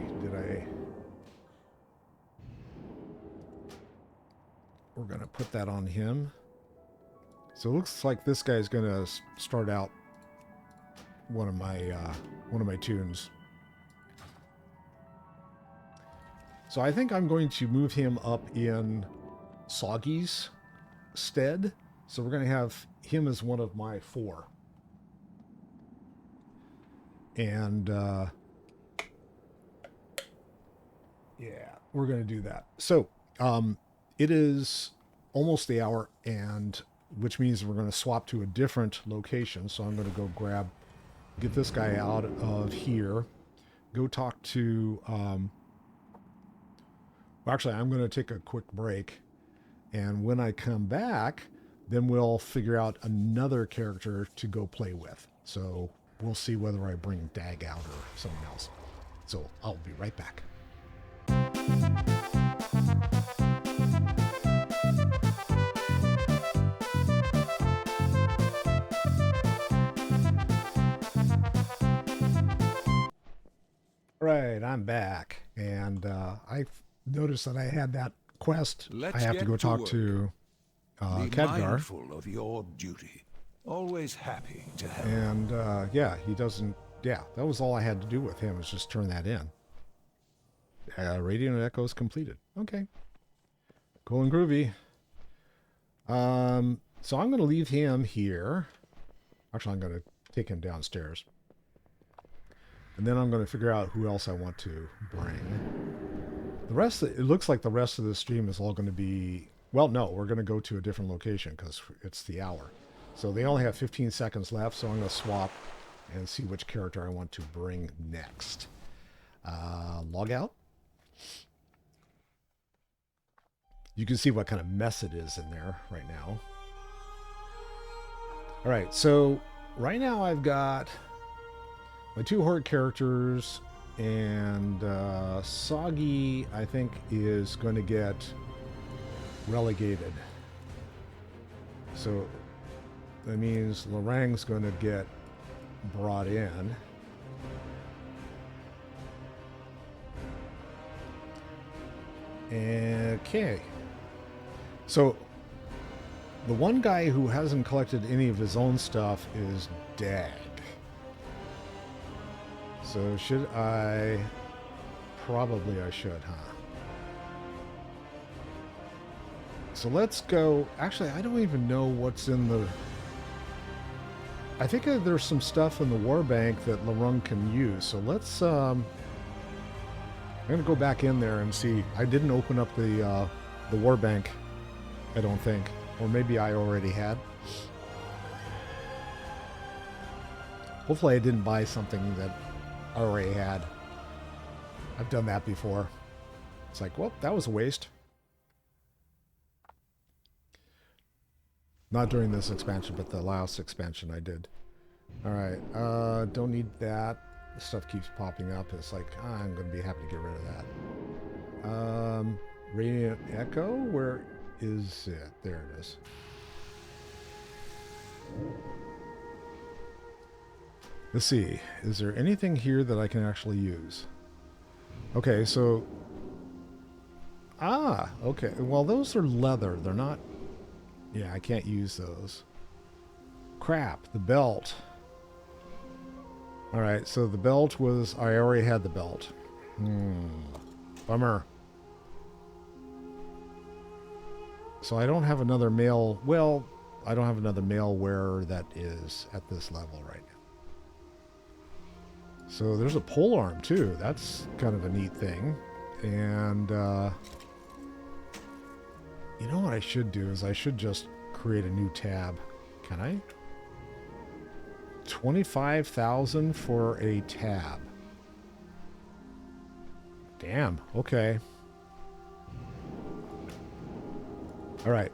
S1: we're going to put that on him. So it looks like this guy's going to start out one of my tunes. So I think I'm going to move him up in Soggy's stead. So we're going to have him as one of my 4. And yeah, we're going to do that. So it is almost the hour, and which means we're going to swap to a different location. So I'm going to go get this guy out of here, go talk to, well, actually, I'm going to take a quick break. And when I come back, then we'll figure out another character to go play with. So we'll see whether I bring Dag out or someone else. So I'll be right back. right, I'm back, and I noticed that I had that quest.
S4: Let's
S1: I have to
S4: get
S1: go
S4: to
S1: talk
S4: work.
S1: to
S4: Be
S1: Khadgar,
S4: mindful of your duty. Always happy to help.
S1: and yeah, he doesn't. Yeah, that was all I had to do with him was just turn that in. Radiant Echoes completed. Okay, cool and groovy. So I'm going to leave him here. Actually, I'm going to take him downstairs. And then I'm going to figure out who else I want to bring. The rest, it looks like the rest of the stream is all going to be... Well, no, we're going to go to a different location because it's the hour. So they only have 15 seconds left, so I'm going to swap and see which character I want to bring next. Log out. You can see what kind of mess it is in there right now. All right, so right now I've got my 2 horde characters, and Soggy, I think, is going to get relegated. So that means Lorang's going to get brought in. Okay. So the one guy who hasn't collected any of his own stuff is Dag. So should I? Probably I should, huh? So let's go. Actually, I don't even know what's in the... I think there's some stuff in the war bank that Lorang can use. So let's... I'm going to go back in there and see. I didn't open up the war bank, I don't think. Or maybe I already had. Hopefully I didn't buy something that I already had. I've done that before. It's like, well, that was a waste. Not during this expansion, but the last expansion I did. Alright, don't need that. Stuff keeps popping up. It's like, I'm going to be happy to get rid of that. Radiant Echo, where is it? There it is. Let's see. Is there anything here that I can actually use? Okay, so... Ah, okay. Well, those are leather. They're not... Yeah, I can't use those. Crap, the belt. Alright, so the belt was... I already had the belt. Bummer. So I don't have another male... Well, I don't have another male wearer that is at this level right now. So there's a polearm too. That's kind of a neat thing. And you know what I should do is I should just create a new tab. Can I? 25,000 for a tab. Damn. Okay. All right.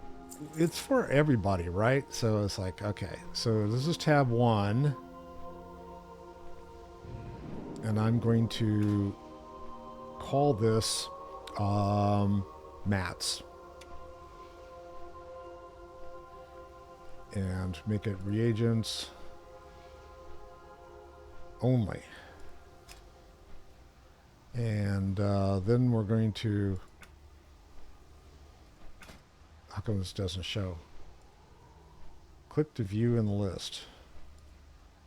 S1: It's for everybody, right? So it's like, okay. So this is tab 1. And I'm going to call this mats. And make it reagents only. And then we're going to... How come this doesn't show? Click to view in the list.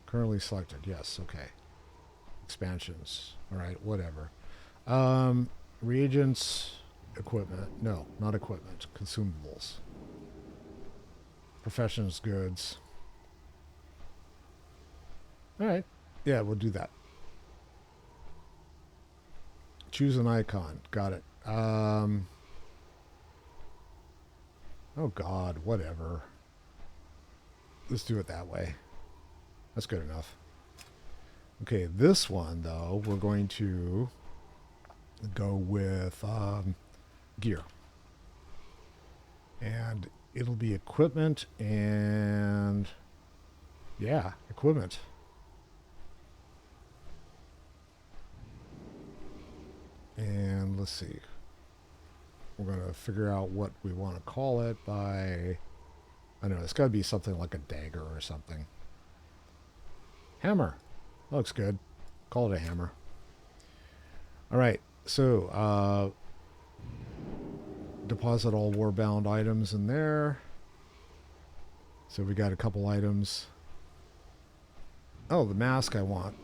S1: Currently selected. Yes, okay. Expansions. All right, whatever. Reagents, equipment. No, not equipment. Consumables. Professions, goods. All right. Yeah, we'll do that. Choose an icon. Got it. Oh, God, whatever. Let's do it that way. That's good enough. Okay, this one, though, we're going to go with gear. And it'll be equipment and... Yeah, equipment. And let's see. We're going to figure out what we want to call it by... I don't know, it's got to be something like a dagger or something. Hammer. Looks good. Call it a hammer. All right, so deposit all warbound items in there. So we got a couple items. Oh, the mask I want.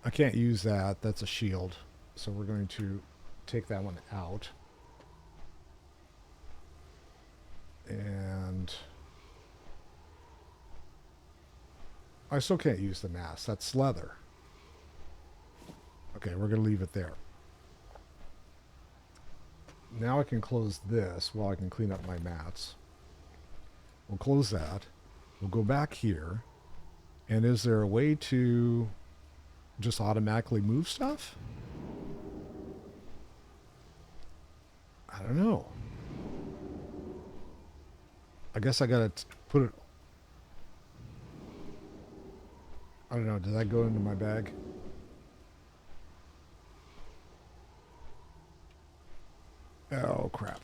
S1: I can't use that. That's a shield. So we're going to take that one out. And I still can't use the mask. That's leather. Okay, we're going to leave it there. Now I can close this while I can clean up my mats. We'll close that. We'll go back here. And is there a way to just automatically move stuff? I don't know. I guess I gotta put it... I don't know. Did that go into my bag? Oh, crap.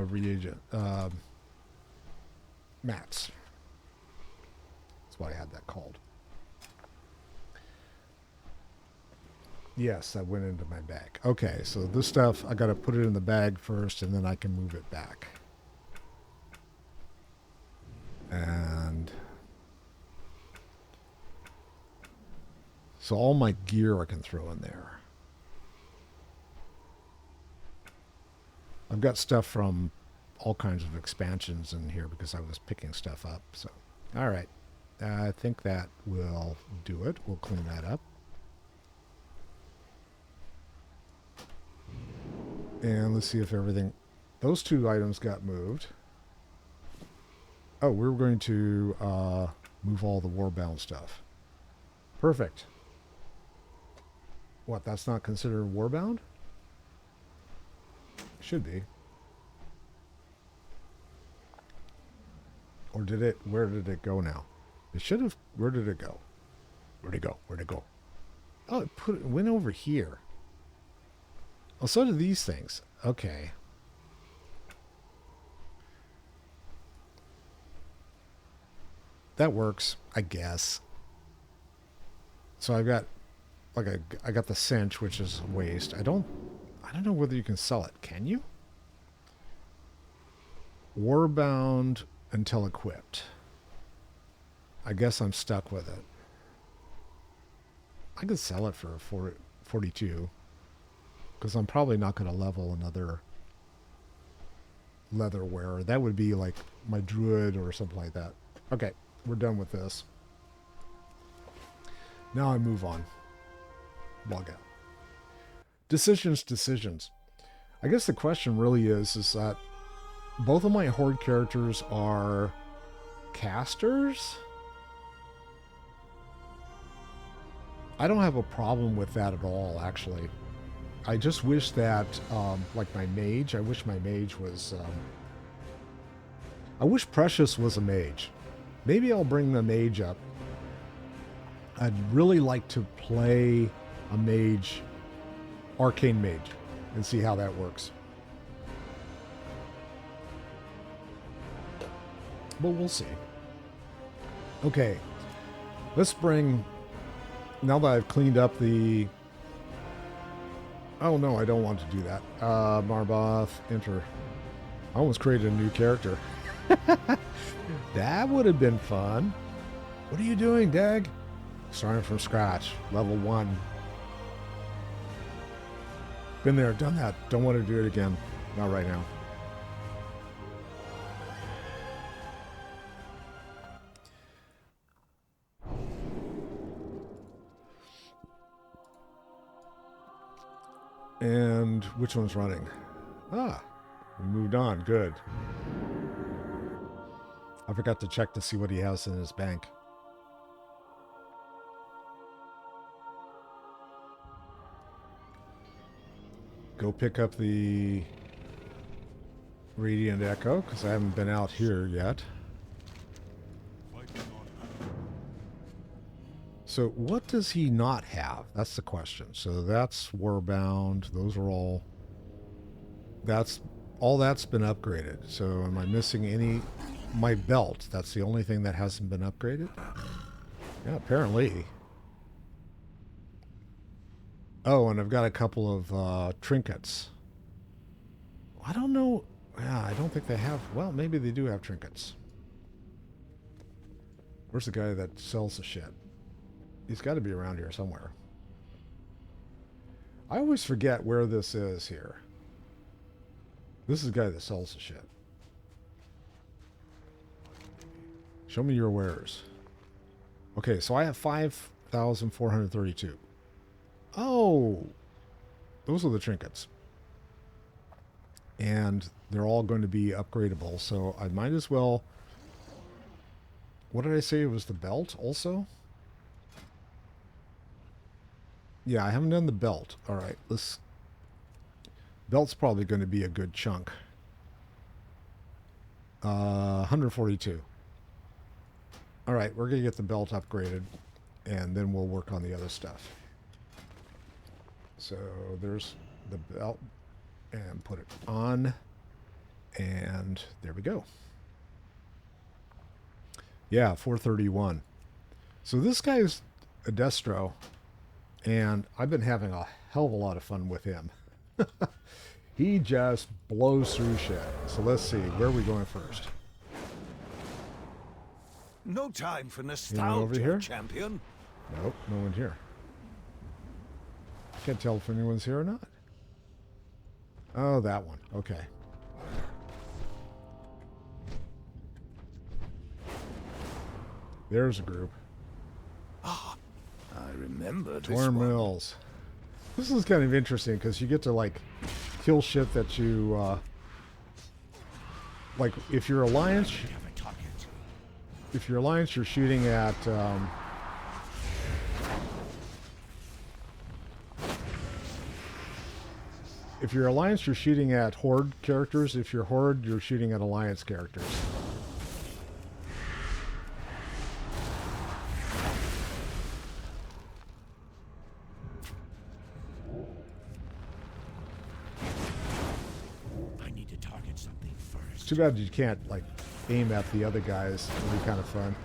S1: Reagent. Mats. That's what I had that called. Yes, that went into my bag. Okay, so this stuff, I got to put it in the bag first, and then I can move it back. And so all my gear I can throw in there. I've got stuff from all kinds of expansions in here because I was picking stuff up. So, all right. I think that will do it. We'll clean that up. And let's see if everything... Those two items got moved. Oh, we're going to move all the warbound stuff. Perfect. What, that's not considered warbound? Should be. Or did it... Where did it go now? It should have... Where did it go? Where'd it go? Where'd it go? Oh, it went over here. Oh, so do these things. Okay. That works, I guess. So I've got... Like, I got the cinch, which is waste. I don't know whether you can sell it. Can you? Warbound until equipped. I guess I'm stuck with it. I could sell it for 42. Because I'm probably not going to level another leather wearer. That would be like my druid or something like that. Okay, we're done with this. Now I move on. Log out. Decisions. I guess the question really is that both of my horde characters are casters? I don't have a problem with that at all, actually. I just wish that, like my mage, I wish my mage was, I wish Precious was a mage. Maybe I'll bring the mage up. I'd really like to play a mage, arcane mage, and see how that works. But we'll see. Okay, let's bring, now that I've cleaned up the... Oh no, I don't want to do that. Marboth, enter. I almost created a new character. That would have been fun. What are you doing, Dag? Starting from scratch. Level 1. Been there, done that. Don't want to do it again. Not right now. And which one's running? Ah, we moved on. Good. I forgot to check to see what he has in his bank. Go pick up the Radiant Echo, because I haven't been out here yet. So what does he not have? That's the question. So that's Warbound. Those are all... all that's been upgraded. So am I missing any... My belt, that's the only thing that hasn't been upgraded? Yeah, apparently. Oh, and I've got a couple of trinkets. I don't know. Yeah, I don't think they have. Well, maybe they do have trinkets. Where's the guy that sells the shit? He's got to be around here somewhere. I always forget where this is here. This is the guy that sells the shit. Show me your wares. Okay, so I have 5,432. Oh, those are the trinkets. And they're all going to be upgradable, so I might as well... What did I say? It was the belt also? Yeah, I haven't done the belt. All right, let's... Belt's probably going to be a good chunk. 142. All right, we're going to get the belt upgraded, and then we'll work on the other stuff. So there's the belt, and put it on, and there we go. Yeah, 431. So this guy's a Destro, and I've been having a hell of a lot of fun with him. He just blows through shit. So let's see, where are we going first?
S4: No time for
S1: over
S4: nostalgia,
S1: here?
S4: champion.
S1: Nope, no one here. Can't tell if anyone's here or not. Oh, that one. Okay. There's a group.
S4: I remember this
S1: Torn
S4: one.
S1: Mills. This is kind of interesting because you get to like kill shit that you like. If you're Alliance, you're shooting at. If you're Alliance, you're shooting at Horde characters. If you're Horde, you're shooting at Alliance characters.
S5: I need to target something first.
S1: Too bad you can't like aim at the other guys. It'd be kind of fun.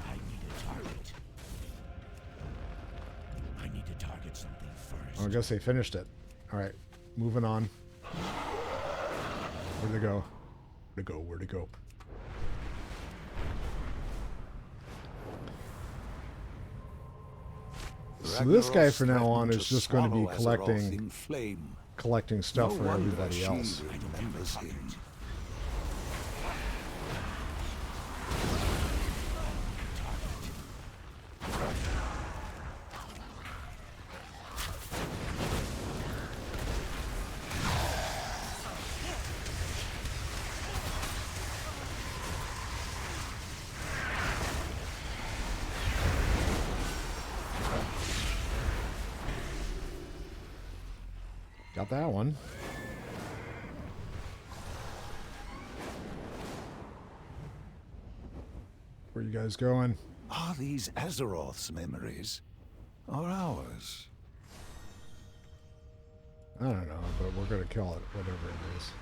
S5: I need a target. I need to target something first.
S1: Oh, I guess they finished it. All right, moving on. Where'd they go? Where'd they go? Where'd they go? So this guy from now on is just going to be collecting stuff for everybody else.
S4: Remembers him.
S1: Got that one. Where you guys going?
S4: Are these Azeroth's memories? Or ours?
S1: I don't know, but we're going to kill it, whatever it is.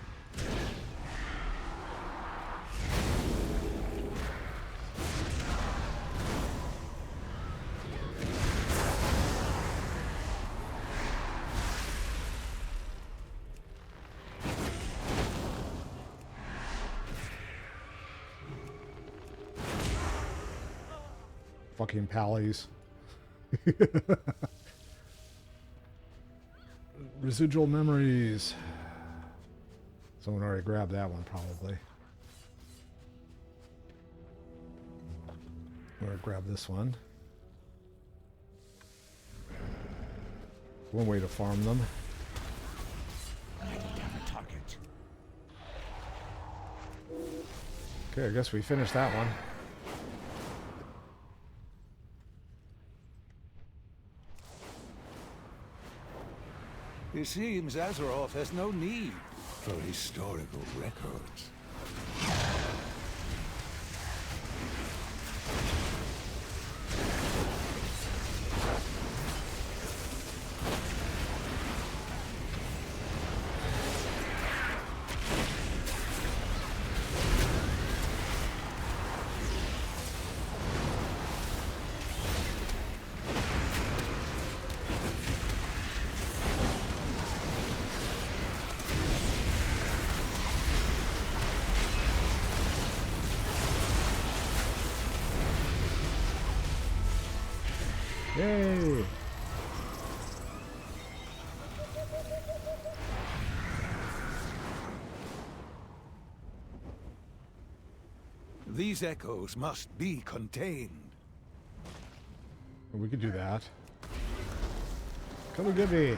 S1: Fucking pallies. Residual memories. Someone already grabbed that one, probably. I'm gonna grab this one. One way to farm them.
S5: I need to have a target.
S1: Okay, I guess we finished that one.
S4: It seems Azeroth has no need for historical records.
S1: Yay!
S4: These echoes must be contained.
S1: We could do that. Come and get me.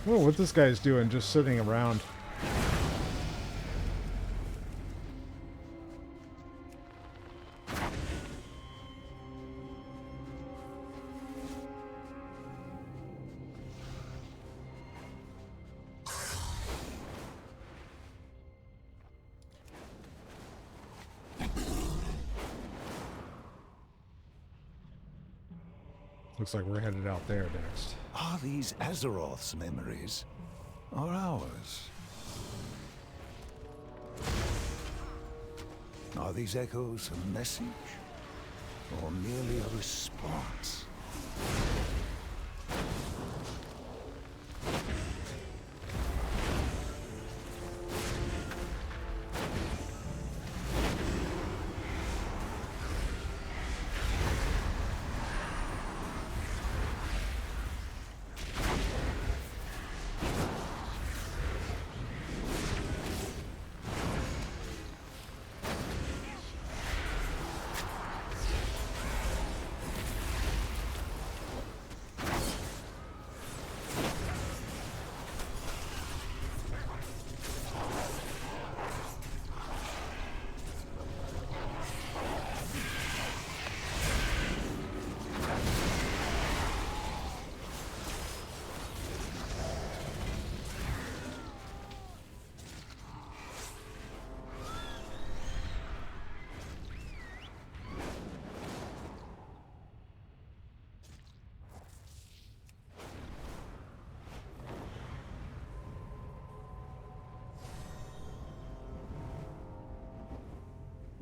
S1: Whoa, what this guy's doing, just sitting around. Looks like we're headed out there next.
S4: Are these Azeroth's memories? Or ours? Are these echoes a message? Or merely a response?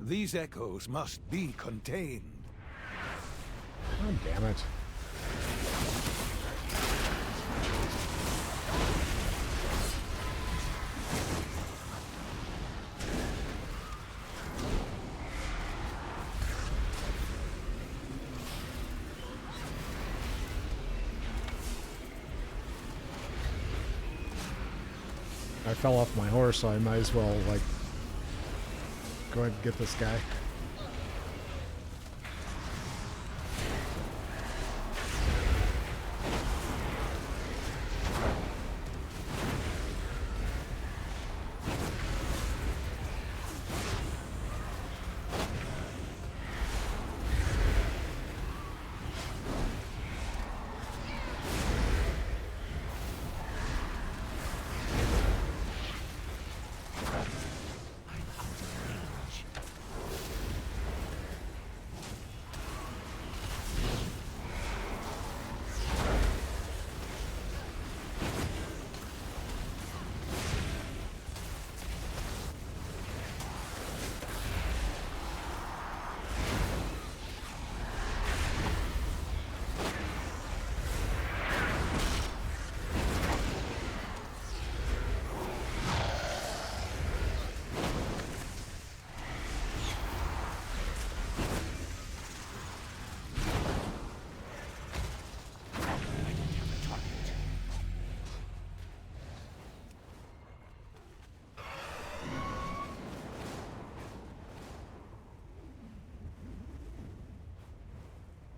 S4: These echoes must be contained.
S1: Oh, damn it. I fell off my horse, so I might as well, like, go ahead and get this guy.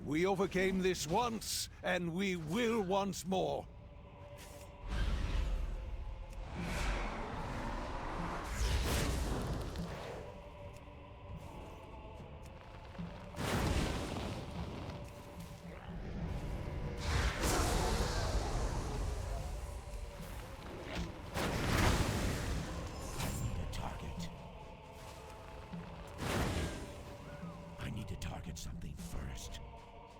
S4: We overcame this once, and we will once more.
S5: I need to target something first.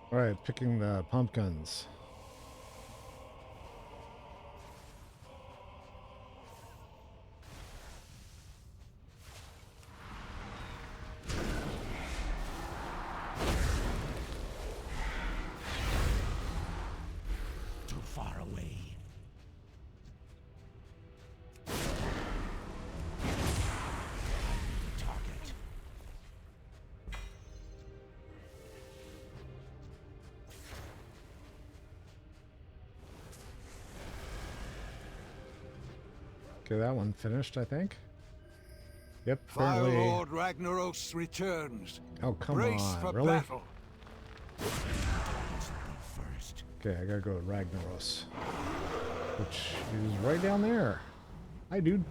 S1: All right, picking the pumpkins.
S5: Too far away. Target.
S1: Okay, that one finished, I think. Yep,
S4: Fire
S1: apparently.
S4: Lord Ragnaros returns.
S1: Oh, come
S4: Brace
S1: on,
S4: for
S1: really?
S4: battle.
S5: First.
S1: Okay, I gotta go to Ragnaros, which is right down there. Hi, dude.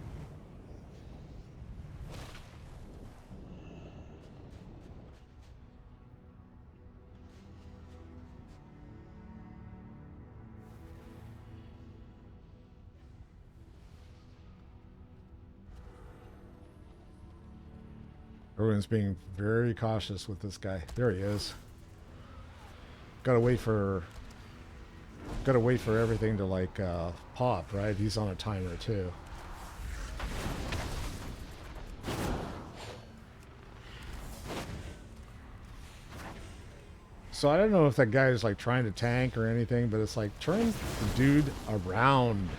S1: Everyone's being very cautious with this guy. There he is. Gotta wait for everything to like pop, right? He's on a timer too. So I don't know if that guy is like trying to tank or anything, but it's like turn the dude around.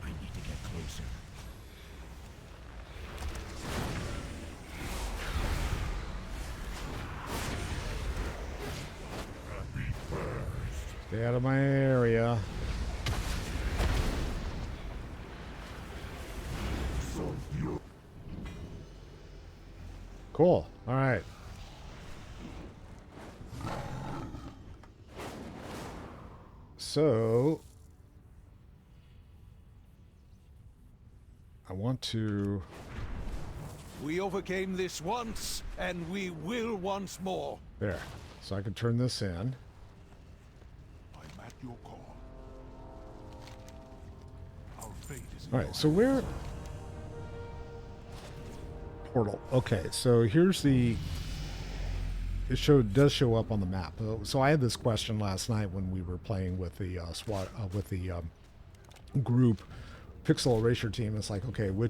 S5: I need to get closer.
S1: Stay out of my area. Cool. All right. So I want to.
S4: We overcame this once, and we will once more.
S1: There. So I can turn this in.
S5: I'm at your call. Our fate is in
S1: All right. So where? Portal. Okay. So here's the. It does show up on the map. So I had this question last night when we were playing with the SWAT with the group pixel erasure team. It's like, okay, where?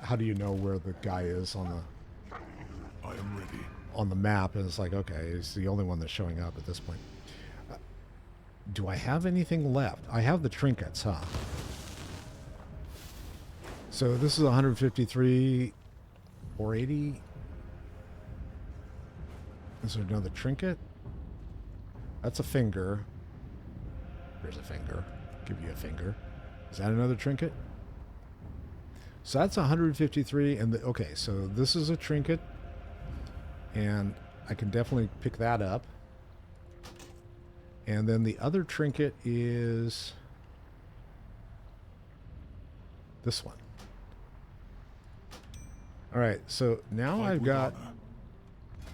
S1: How do you know where the guy is on the?
S5: I am ready.
S1: On the map, and it's like, okay, he's the only one that's showing up at this point. Do I have anything left? I have the trinkets, huh? So this is 153, 480. Is there another trinket? That's a finger. There's a finger. Give you a finger. Is that another trinket? So that's 153, and okay, so this is a trinket. And I can definitely pick that up. And then the other trinket is this one. All right, so now I've got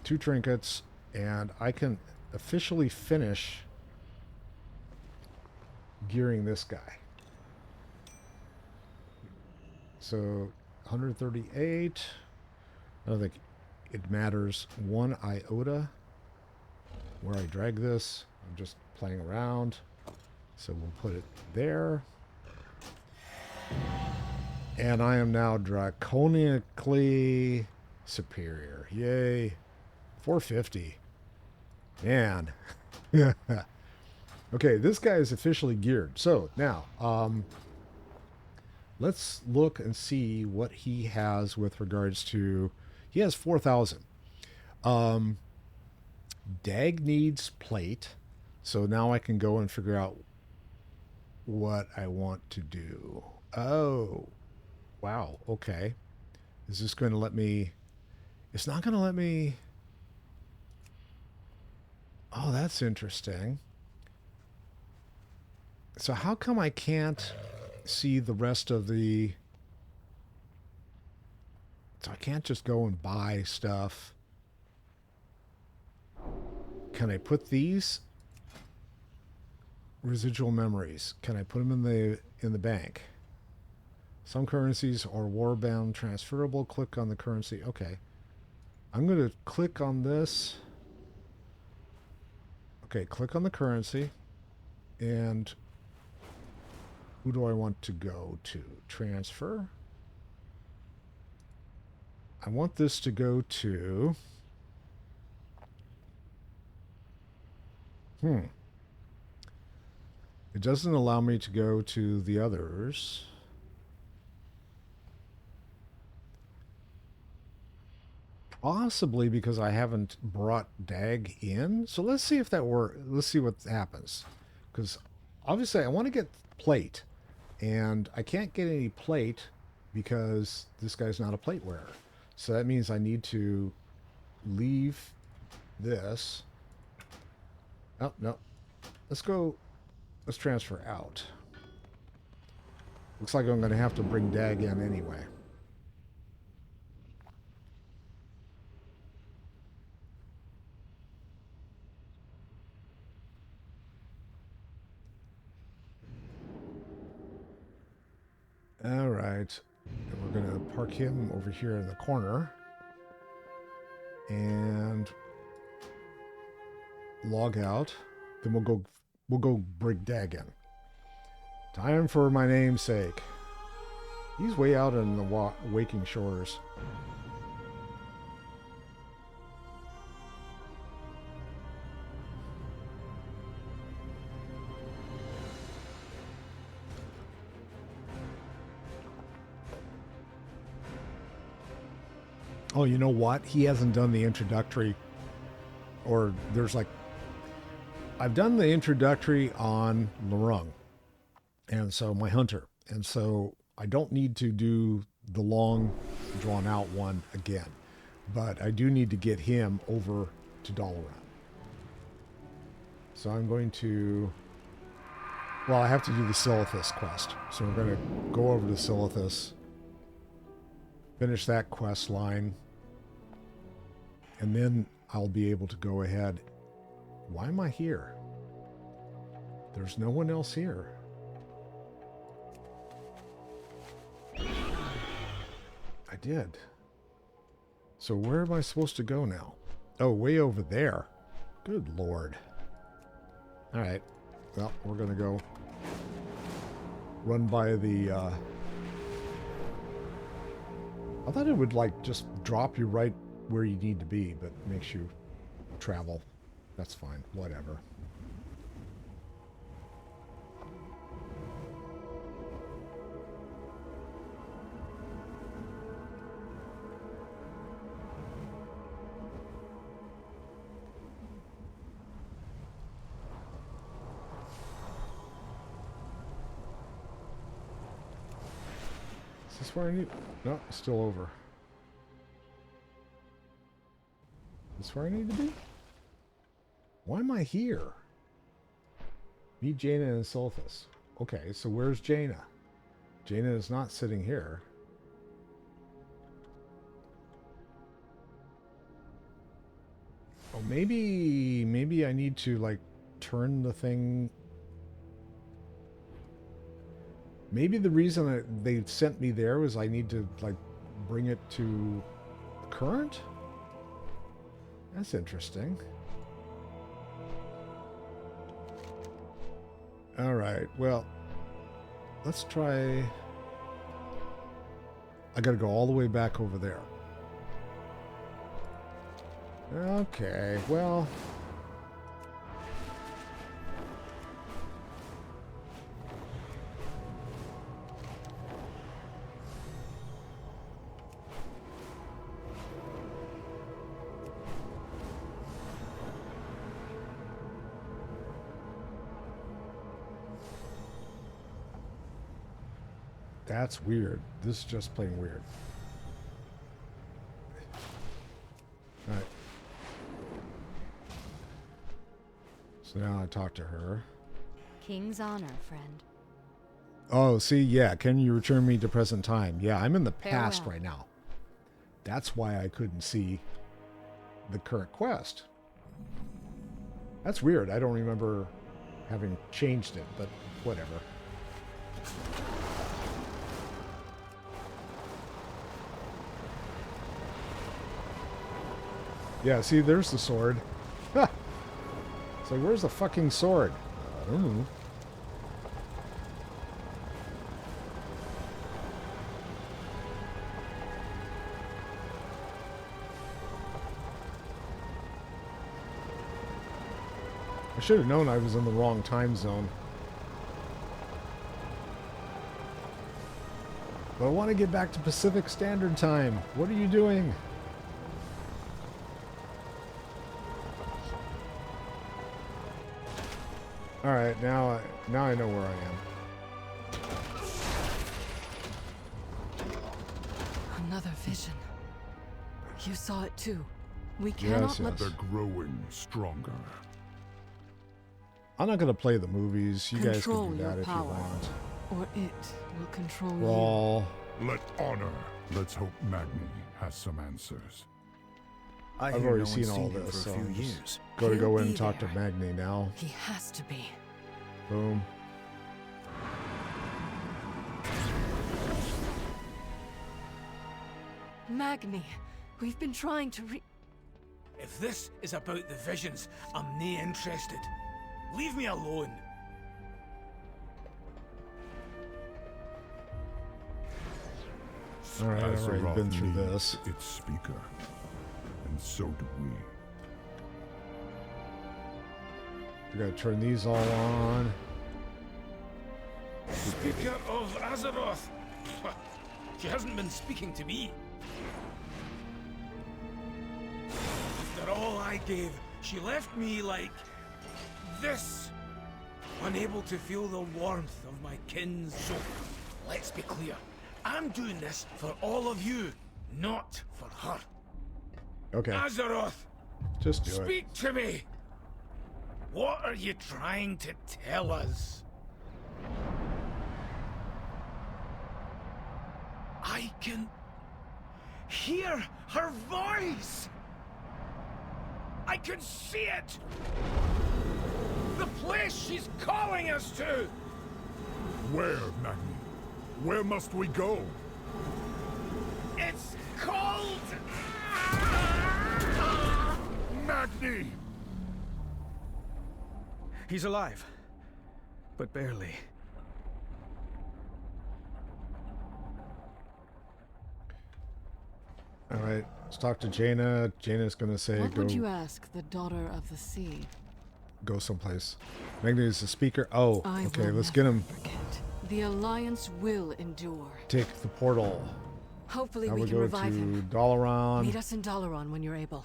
S1: 2 trinkets, and I can officially finish gearing this guy. So 138. I don't think it matters one iota where I drag this. I'm just playing around. So we'll put it there. And I am now draconically superior. Yay. 450. Man. Okay, this guy is officially geared. So now, let's look and see what he has with regards to. He has 4,000. Dag needs plate. So now I can go and figure out what I want to do. Oh, wow. Okay. Is this going to let me? It's not going to let me. Oh, that's interesting. So how come I can't? see the rest of the... So I can't just go and buy stuff. Can I put these residual memories? Can I put them in the bank? Some currencies are warbound transferable. Click on the currency. Okay. I'm going to click on this. Okay, click on the currency. And who do I want to go to? Transfer. I want this to go to... It doesn't allow me to go to the others. Possibly because I haven't brought Dag in. So let's see if that works. Let's see what happens. Because obviously I want to get plate. And I can't get any plate because this guy's not a plate wearer. So that means I need to leave this. Oh, no. Let's go. Let's transfer out. Looks like I'm going to have to bring Dag in anyway. All right. And we're going to park him over here in the corner. And log out. Then we'll go bring Dag in. Time for my namesake. He's way out in the waking shores. Oh, you know what? He hasn't done the introductory, or there's like, I've done the introductory on Lorung, and so my hunter, and so I don't need to do the long, drawn-out one again, but I do need to get him over to Dalaran. So I'm going to, well, I have to do the Silithus quest, so we're going to go over to Silithus, finish that quest line, and then I'll be able to go ahead. Why am I here? There's no one else here. I did. So where am I supposed to go now? Oh, way over there. Good Lord. All right. Well, we're going to go run by the... I thought it would, like, just drop you right where you need to be, but makes you travel. That's fine. Whatever. Is this where I need... No, it's still over. Is this where I need to be? Why am I here? Meet Jaina and Sulthus. Okay, so where's Jaina? Jaina is not sitting here. Oh, maybe I need to, like, turn the thing... Maybe the reason they sent me there was I need to, like, bring it to current? That's interesting. All right, well, let's try... I gotta go all the way back over there. Okay, well... That's weird. This is just plain weird. Alright. So now I talk to her.
S2: King's honor, friend.
S1: Oh, see, yeah. Can you return me to present time? Yeah, I'm in the past
S2: Farewell.
S1: right now. That's why I couldn't see the current quest. That's weird. I don't remember having changed it, but whatever. Yeah, see, there's the sword. Ha! It's like, where's the fucking sword? I don't know. I should have known I was in the wrong time zone. But I want to get back to Pacific Standard Time. What are you doing? All right, now I know where I am.
S7: Another vision. You saw it too. We cannot
S1: Yes,
S7: let
S1: yes.
S5: They're growing stronger.
S1: I'm not going to play the movies. You guys
S7: control
S1: can do
S7: your
S1: that if you
S7: power,
S1: want.
S7: or it will control you.
S1: Brawl.
S5: Let honor. Let's hope Magni has some answers.
S8: I
S1: I've
S8: hear
S1: already
S8: no
S1: seen
S8: one's
S1: all
S8: him
S1: this,
S8: for
S1: so
S8: a few
S1: I'm just
S8: years.
S1: Go to
S7: He'll
S1: go in
S7: be
S1: and talk
S7: there.
S1: to Magni now.
S7: He has to be.
S1: Boom.
S7: Magni, we've been trying to
S9: If this is about the visions, I'm nae interested. Leave me alone.
S1: All right,
S5: Azeroth
S1: you've been through
S5: needs
S1: this.
S5: its speaker, and so do we.
S1: We gotta turn these all on.
S9: Speaker of Azeroth. She hasn't been speaking to me. After all I gave, she left me like this. Unable to feel the warmth of my kin's soul. Let's be clear. I'm doing this for all of you, not for her.
S1: Okay,
S9: Azeroth,
S1: just do it.
S9: speak to me. What are you trying to tell us? I can hear her voice. I can see it. The place she's calling us to.
S5: Where, Magni? Where must we go?
S9: It's called.
S5: Magni!
S8: He's alive, but barely.
S1: All right, let's talk to Jaina. Jaina's gonna say
S7: What
S1: go
S7: would you ask the daughter of the sea?
S1: go someplace. Magni is the speaker. Oh,
S7: I
S1: okay,
S7: will
S1: let's get
S7: never
S1: him.
S7: forget. The Alliance will endure.
S1: Take the portal.
S7: Hopefully
S1: Now
S7: we
S1: we
S7: can
S1: go
S7: revive
S1: to
S7: him.
S1: Dalaran.
S7: Meet us in Dalaran when you're able.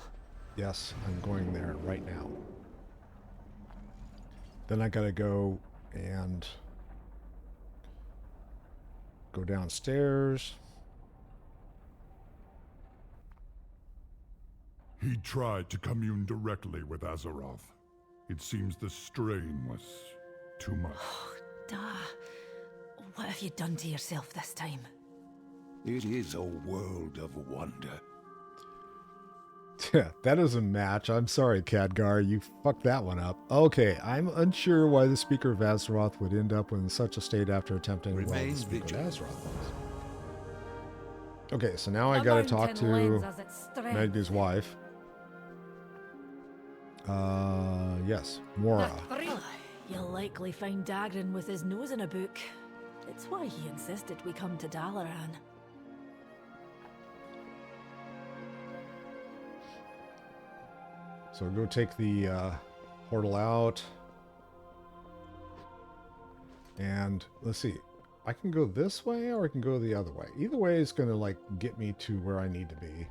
S1: Yes, I'm going there right now. Then I gotta go and go downstairs.
S5: He tried to commune directly with Azeroth. It seems the strain was too much.
S10: Duh. What have you done to yourself this time?
S4: It is a world of wonder.
S1: Yeah, that doesn't match. I'm sorry, Khadgar. You fucked that one up. Okay, I'm unsure why the Speaker of Azeroth would end up in such a state after attempting well, the
S4: Remain
S1: Speaker of
S4: vigilant.
S1: Azeroth was. Okay, so now I
S2: The
S1: gotta talk
S2: mountain
S1: to
S2: lends us its strength.
S1: Magni's wife. Yes, Mora.
S10: You'll likely find Dagran with his nose in a book. It's why he insisted we come to Dalaran.
S1: So go take the portal out. And let's see. I can go this way or I can go the other way. Either way is going to like get me to where I need to be.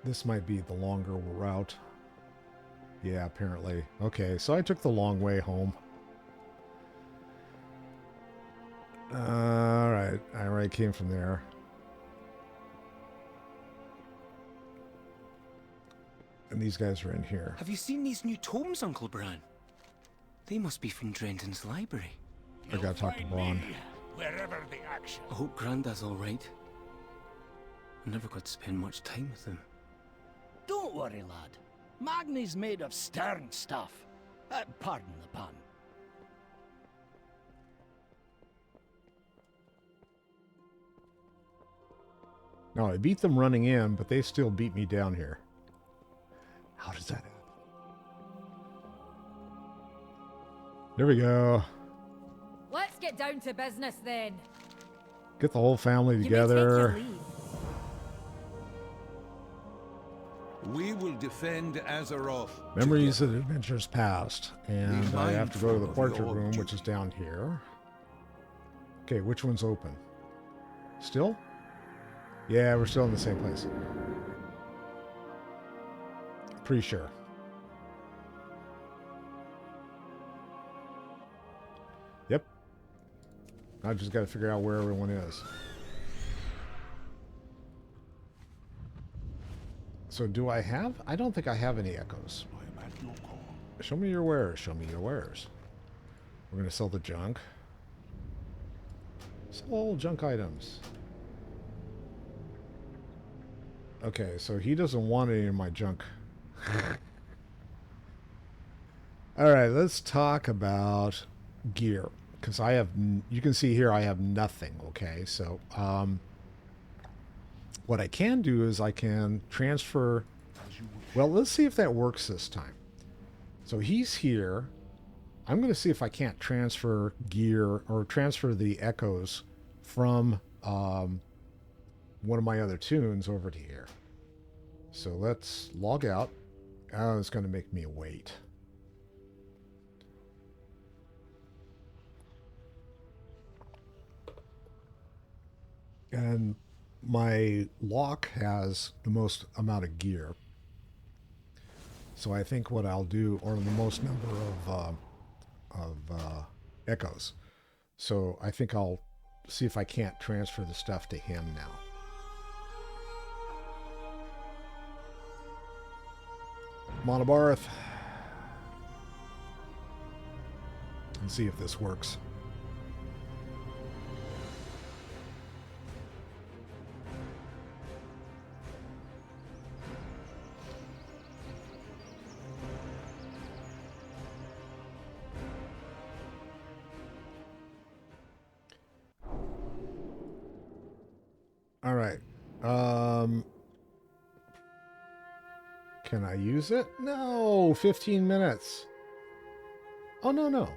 S1: This might be the longer route. Yeah, apparently. Okay, so I took the long way home. Alright, I already came from there. And these guys are in here.
S11: Have you seen these new tomes, Uncle Bran? They must be from Drenton's library.
S1: I gotta talk to Braun.
S3: Wherever the action.
S11: I hope Grandad's alright. I never got to spend much time with him.
S12: Don't worry, lad. Magni's made of stern stuff. Pardon the pun.
S1: No, I beat them running in, but they still beat me down here. How does that happen? There we go.
S10: Let's get down to business then.
S1: Get the whole family
S10: You may take your
S1: together.
S10: leave.
S4: We will defend Azeroth.
S1: Memories of adventures past. And
S4: Be
S1: I have to go to the
S4: mindful of
S1: portrait
S4: your
S1: room,
S4: duty.
S1: which is down here. Okay, which one's open? Still? Yeah, we're still in the same place. Pretty sure. Yep. I just got to figure out where everyone is. So do I have? I don't think I have any echoes. Show me your wares. Show me your wares. We're going to sell the junk. Sell junk items. Okay, so he doesn't want any of my junk. All right, let's talk about gear. Because I have, you can see here I have nothing, okay? So, what I can do is I can transfer, well, let's see if that works this time. So he's here. I'm going to see if I can't transfer gear or transfer the echoes from one of my other tunes over to here. So let's log out. Oh, it's going to make me wait. And my lock has the most amount of gear. So I think what I'll do, or the most number of echoes. So I think I'll see if I can't transfer the stuff to him now. Monobarth. And see if this works. All right. Can I use it? No, 15 minutes. Oh, no.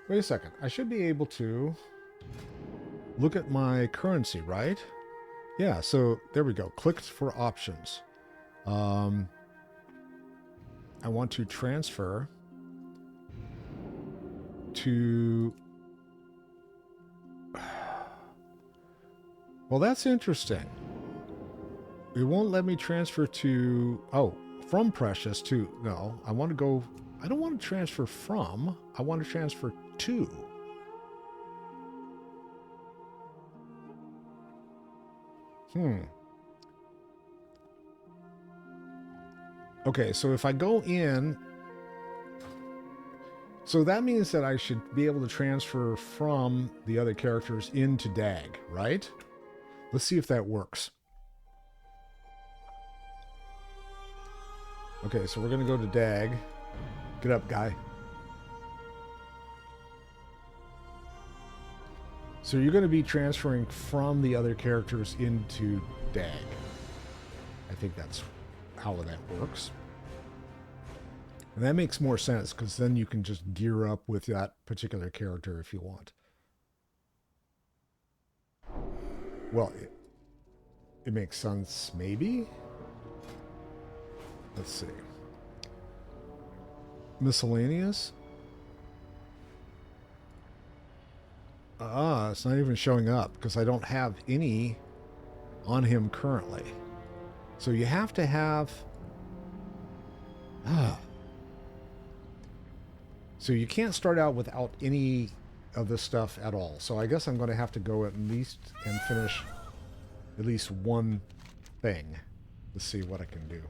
S1: Wait a second. I should be able to look at my currency, right? Yeah, so there we go. Clicked for options. I want to transfer to... Well, that's interesting. It won't let me transfer to... Oh, from Precious to... No, I want to go... I don't want to transfer from. I want to transfer to. Okay, so if I go in... So that means that I should be able to transfer from the other characters into DAG, right? Let's see if that works. Okay, so we're going to go to DAG. Get up, guy. So you're going to be transferring from the other characters into DAG. I think that's how that works. And that makes more sense, because then you can just gear up with that particular character if you want. Well, it makes sense, maybe? Let's see. Miscellaneous? It's not even showing up because I don't have any on him currently. So you have to have... So you can't start out without any of this stuff at all. So I guess I'm going to have to go at least and finish at least one thing. Let's see what I can do.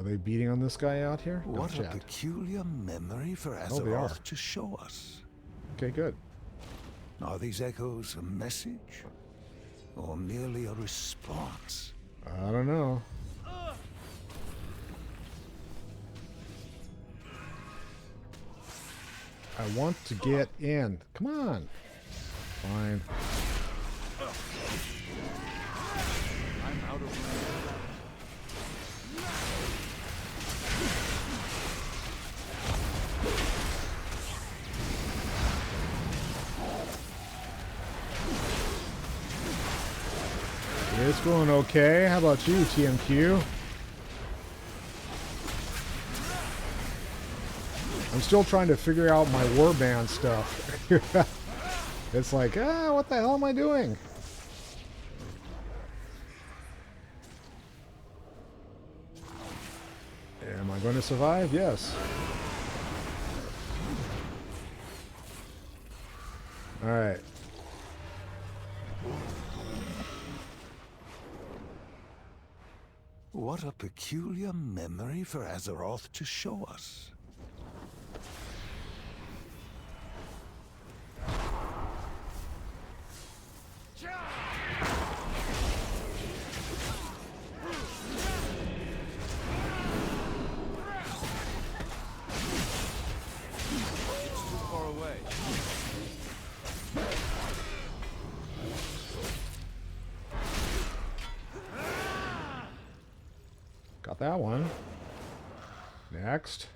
S1: Are they beating on this guy out here? Don't
S4: What a
S1: chat.
S4: peculiar memory for
S1: Oh, they are.
S4: Azeroth to show us.
S1: Okay, good.
S4: Are these echoes a message? Or merely a response?
S1: I don't know. I want to get in. Come on. Fine.
S6: I'm out of range.
S1: It's going okay. How about you, TMQ? I'm still trying to figure out my warband stuff. It's like, what the hell am I doing? Am I going to survive? Yes. All right.
S4: What a peculiar memory for Azeroth to show us.
S6: It's too far away.
S1: Got that one. Next.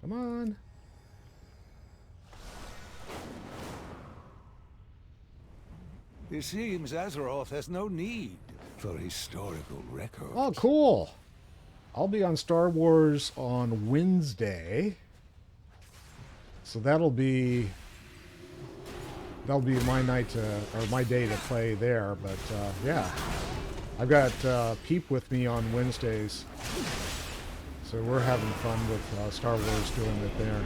S1: Come on.
S4: It seems Azeroth has no need for historical record.
S1: Oh, cool. I'll be on Star Wars on Wednesday. So that'll be my night to, or my day to play there. But yeah, I've got Peep with me on Wednesdays. So we're having fun with Star Wars doing it there.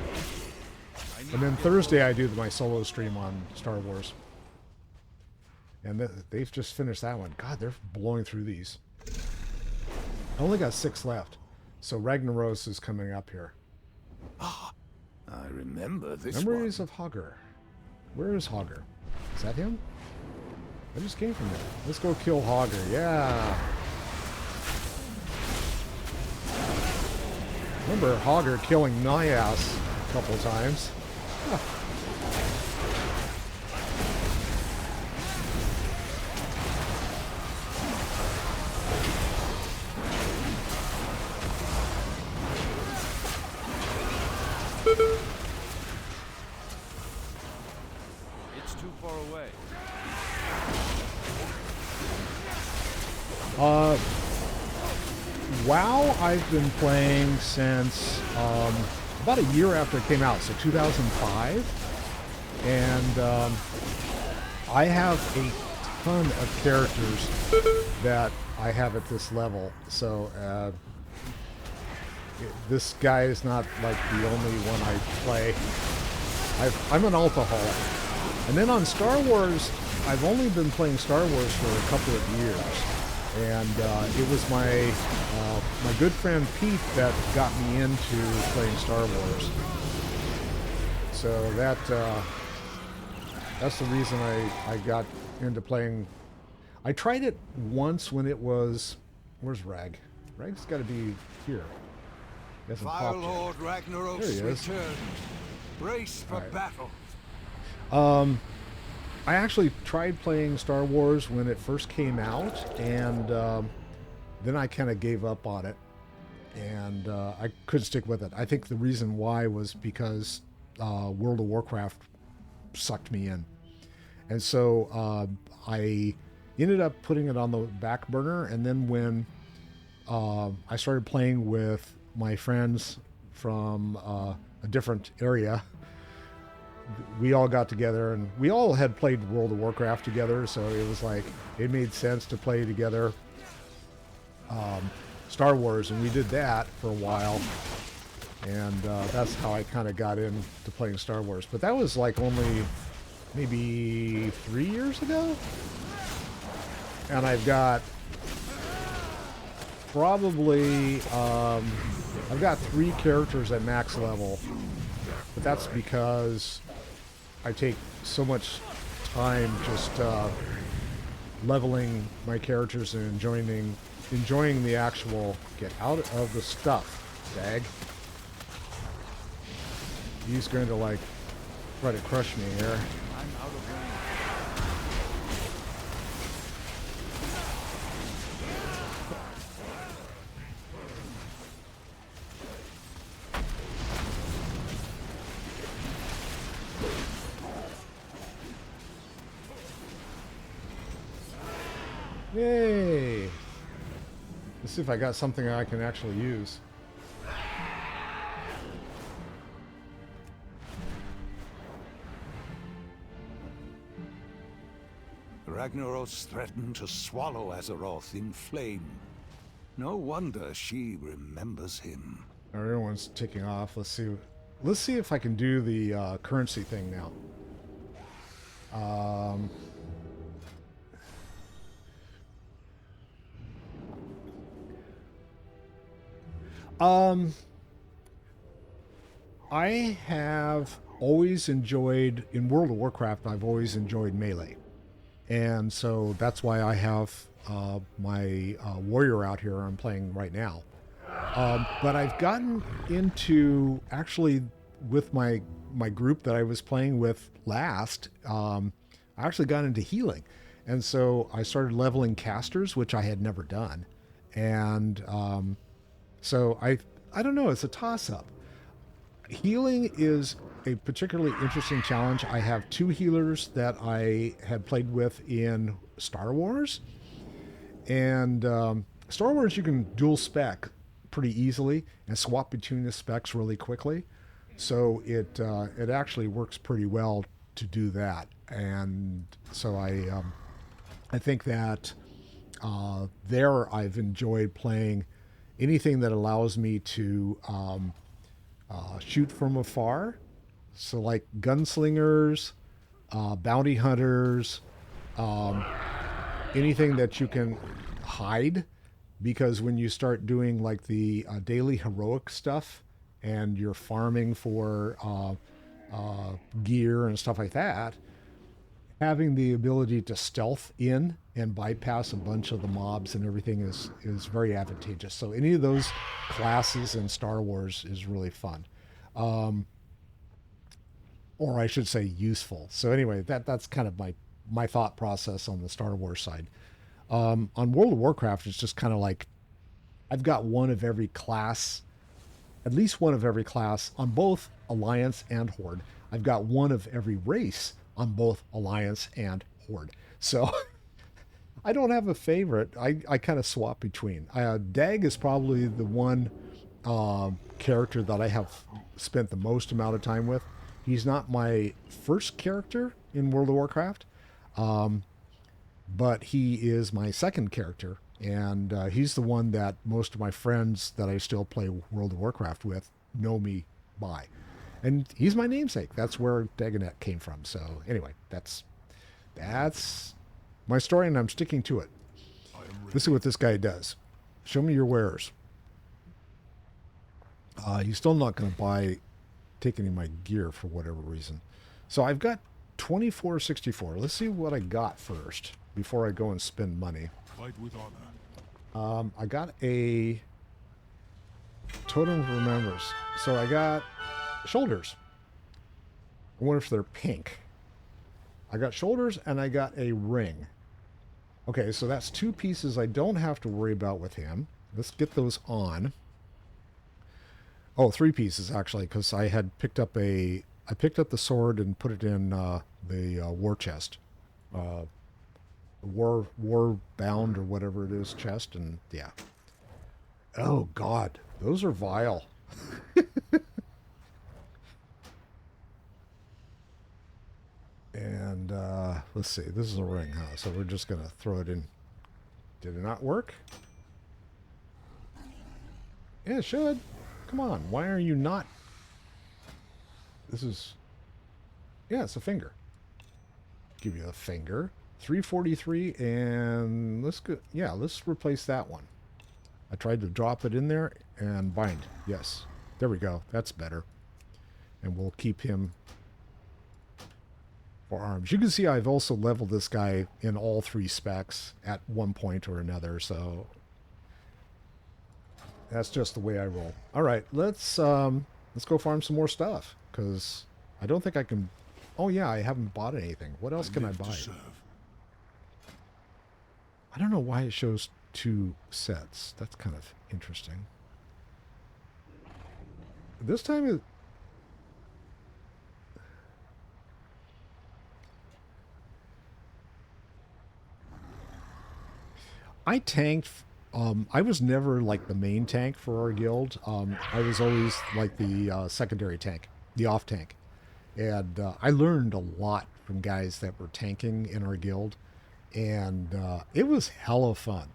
S1: And then Thursday I do my solo stream on Star Wars. And they've just finished that one. God, they're blowing through these. I only got 6 left. So Ragnaros is coming up here.
S4: I remember this
S1: Memories
S4: one.
S1: of Hogger. Where is Hogger? Is that him? I just came from there. Let's go kill Hogger. Yeah. Remember Hogger killing Nyas a couple times.
S6: It's too far away.
S1: WoW I've been playing since about a year after it came out, so 2005. And I have a ton of characters that I have at this level. So this guy is not like the only one I play. I'm an alcoholic. And then on Star Wars, I've only been playing Star Wars for a couple of years. And it was my good friend Pete that got me into playing Star Wars. So that's the reason I got into playing. I tried it once when it was, where's Rag? Rag's got to be here. He hasn't popped yet.
S4: Firelord Ragnaros
S1: There he is.
S4: returned. Brace for
S1: All right.
S4: battle.
S1: I actually tried playing Star Wars when it first came out, and then I kind of gave up on it, and I couldn't stick with it. I think the reason why was because World of Warcraft sucked me in, and so I ended up putting it on the back burner. And then when I started playing with my friends from a different area, we all got together, and we all had played World of Warcraft together, so it was like it made sense to play together Star Wars, and we did that for a while, and that's how I kind of got into playing Star Wars. But that was like only maybe 3 years ago, and I've got probably, I've got 3 characters at max level, but that's because I take so much time just leveling my characters and enjoying the actual, get out of the stuff, Dag. He's going to like try to crush me here.
S6: I'm out of range.
S1: Yay! Let's see if I got something I can actually use.
S4: Ragnaros threatened to swallow Azeroth in flame. No wonder she remembers him.
S1: Everyone's ticking off. Let's see. Let's see if I can do the currency thing now. I have always enjoyed, in World of Warcraft, I've always enjoyed melee. And so that's why I have my warrior out here I'm playing right now. But I've gotten into, actually, with my group that I was playing with last, I actually got into healing. And so I started leveling casters, which I had never done. And so I don't know, it's a toss-up. Healing is a particularly interesting challenge. I have 2 healers that I had played with in Star Wars. And Star Wars, you can dual spec pretty easily and swap between the specs really quickly. So it actually works pretty well to do that. And so I think that there I've enjoyed playing anything that allows me to shoot from afar. So like gunslingers, bounty hunters, anything that you can hide, because when you start doing like the daily heroic stuff and you're farming for gear and stuff like that, having the ability to stealth in and bypass a bunch of the mobs and everything is very advantageous. So any of those classes in Star Wars is really fun. Or I should say useful. So anyway, that's kind of my thought process on the Star Wars side. On World of Warcraft, it's just kind of like I've got one of every class, at least one of every class on both Alliance and Horde. I've got one of every race on both Alliance and Horde. So I don't have a favorite. I kind of swap between. Dag is probably the one character that I have spent the most amount of time with. He's not my first character in World of Warcraft, but he is my second character, and he's the one that most of my friends that I still play World of Warcraft with know me by. And he's my namesake. That's where Dagonet came from. So anyway, that's my story, and I'm sticking to it. Let's see what this guy does. Show me your wares. He's still not going to take any of my gear for whatever reason. So I've got 2464. Let's see what I got first before I go and spend money.
S5: Fight with honor.
S1: I got a Totem of Remembrance. So I got shoulders. I wonder if they're pink. I got shoulders and I got a ring. Okay, so that's 2 pieces I don't have to worry about with him. Let's get those on. Oh, 3 pieces actually, because I had picked up I picked up the sword and put it in the war chest, war bound or whatever it is chest, and yeah. Oh God, those are vile. And let's see, this is a ring, huh? So we're just gonna throw it in. Did it not work? Yeah, it should. Come on, why are you not? This is, yeah, it's a finger. Give you a finger. 343, and let's go. Yeah, let's replace that one. I tried to drop it in there and bind. Yes. There we go. That's better. And we'll keep him for arms. You can see I've also leveled this guy in all 3 specs at one point or another, so that's just the way I roll. All right, let's go farm some more stuff, because I don't think I can... Oh yeah, I haven't bought anything. What else can I buy? I don't know why it shows 2 sets. That's kind of interesting. This time it... I tanked... I was never like the main tank for our guild. I was always like the secondary tank, the off tank. And I learned a lot from guys that were tanking in our guild. And it was hella fun.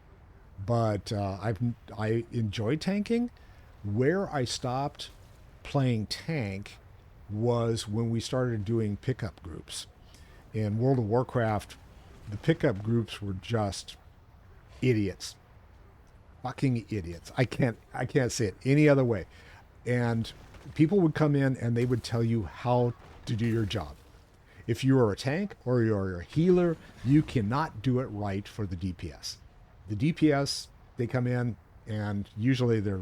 S1: But I enjoy tanking. Where I stopped playing tank was when we started doing pickup groups. In World of Warcraft, the pickup groups were just idiots. Fucking idiots. I can't say it any other way. And people would come in and they would tell you how to do your job. If you are a tank or you're a healer, you cannot do it right for the DPS. The DPS, they come in and usually they're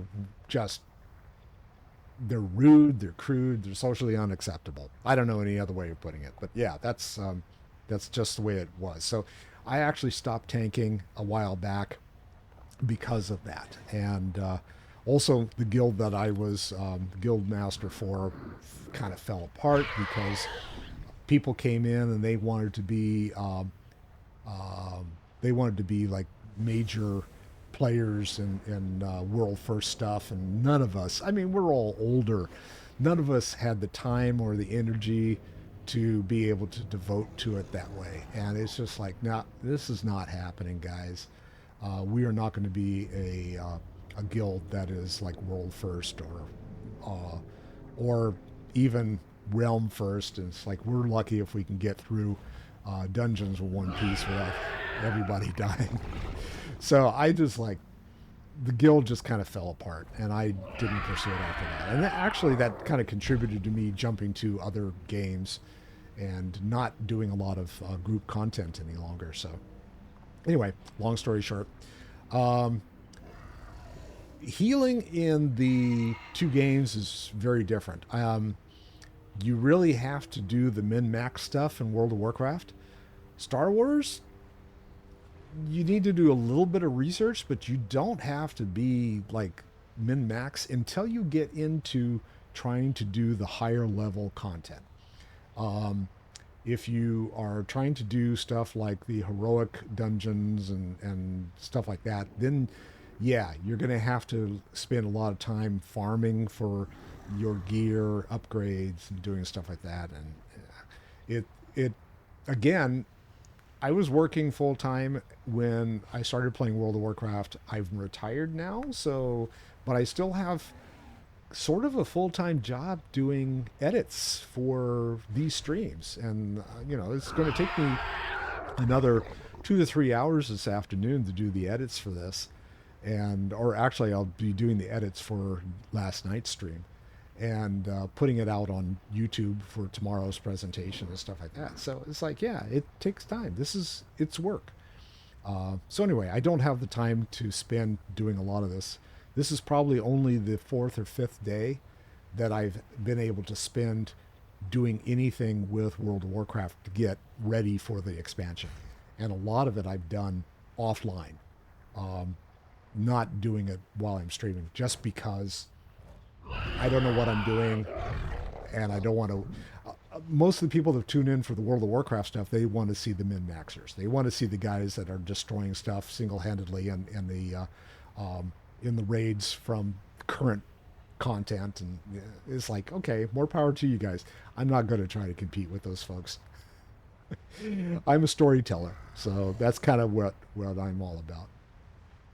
S1: rude, they're crude, they're socially unacceptable. I don't know any other way of putting it, but yeah, that's just the way it was. So I actually stopped tanking a while back because of that. And also the guild that I was guild master for kind of fell apart because people came in and they wanted to be like major players in world first stuff, and none of us, I mean, we're all older, none of us had the time or the energy to be able to devote to it that way. And it's just like, no, this is not happening, guys. We are not going to be a guild that is like world first or even realm first. And it's like, we're lucky if we can get through dungeons with one piece without everybody dying. So I just like, the guild just kind of fell apart, and I didn't pursue it after that. And actually that kind of contributed to me jumping to other games and not doing a lot of group content any longer. So anyway, long story short, healing in the 2 games is very different. You really have to do the min-max stuff in World of Warcraft. Star Wars, you need to do a little bit of research, but you don't have to be like min-max until you get into trying to do the higher level content. If you are trying to do stuff like the heroic dungeons and stuff like that, then yeah, you're going to have to spend a lot of time farming for your gear upgrades and doing stuff like that. And it again, I was working full time when I started playing World of Warcraft. I've retired now, but I still have sort of a full-time job doing edits for these streams. And, it's going to take me another 2 to 3 hours this afternoon to do the edits for this. Or actually I'll be doing the edits for last night's stream and putting it out on YouTube for tomorrow's presentation and stuff like that. So it's like, yeah, it takes time. It's work. So anyway, I don't have the time to spend doing a lot of this. This is probably only the 4th or 5th day that I've been able to spend doing anything with World of Warcraft to get ready for the expansion. And a lot of it I've done offline, not doing it while I'm streaming, just because I don't know what I'm doing, and I don't want to... most of the people that tune in for the World of Warcraft stuff, they want to see the min-maxers. They want to see the guys that are destroying stuff single-handedly in the raids from current content. And it's like, okay, more power to you guys. I'm not going to try to compete with those folks. I'm a storyteller, so that's kind of what I'm all about.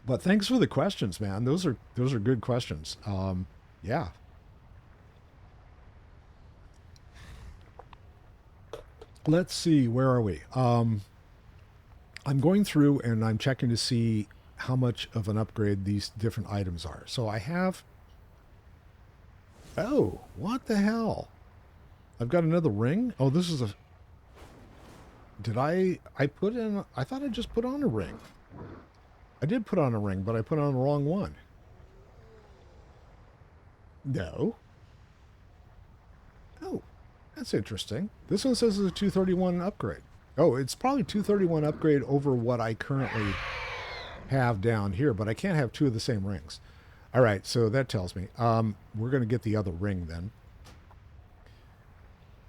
S1: But thanks for the questions, man. Those are good questions. Yeah. Let's see, where are we? I'm going through and I'm checking to see how much of an upgrade these different items are. So I have... Oh, what the hell? I've got another ring? Oh, this is a... Did I put in... I thought I just put on a ring. I did put on a ring, but I put on the wrong one. No. Oh, that's interesting. This one says it's a 231 upgrade. Oh, it's probably 231 upgrade over what I currently have down here, but I can't have two of the same rings. All right, so that tells me. We're going to get the other ring then.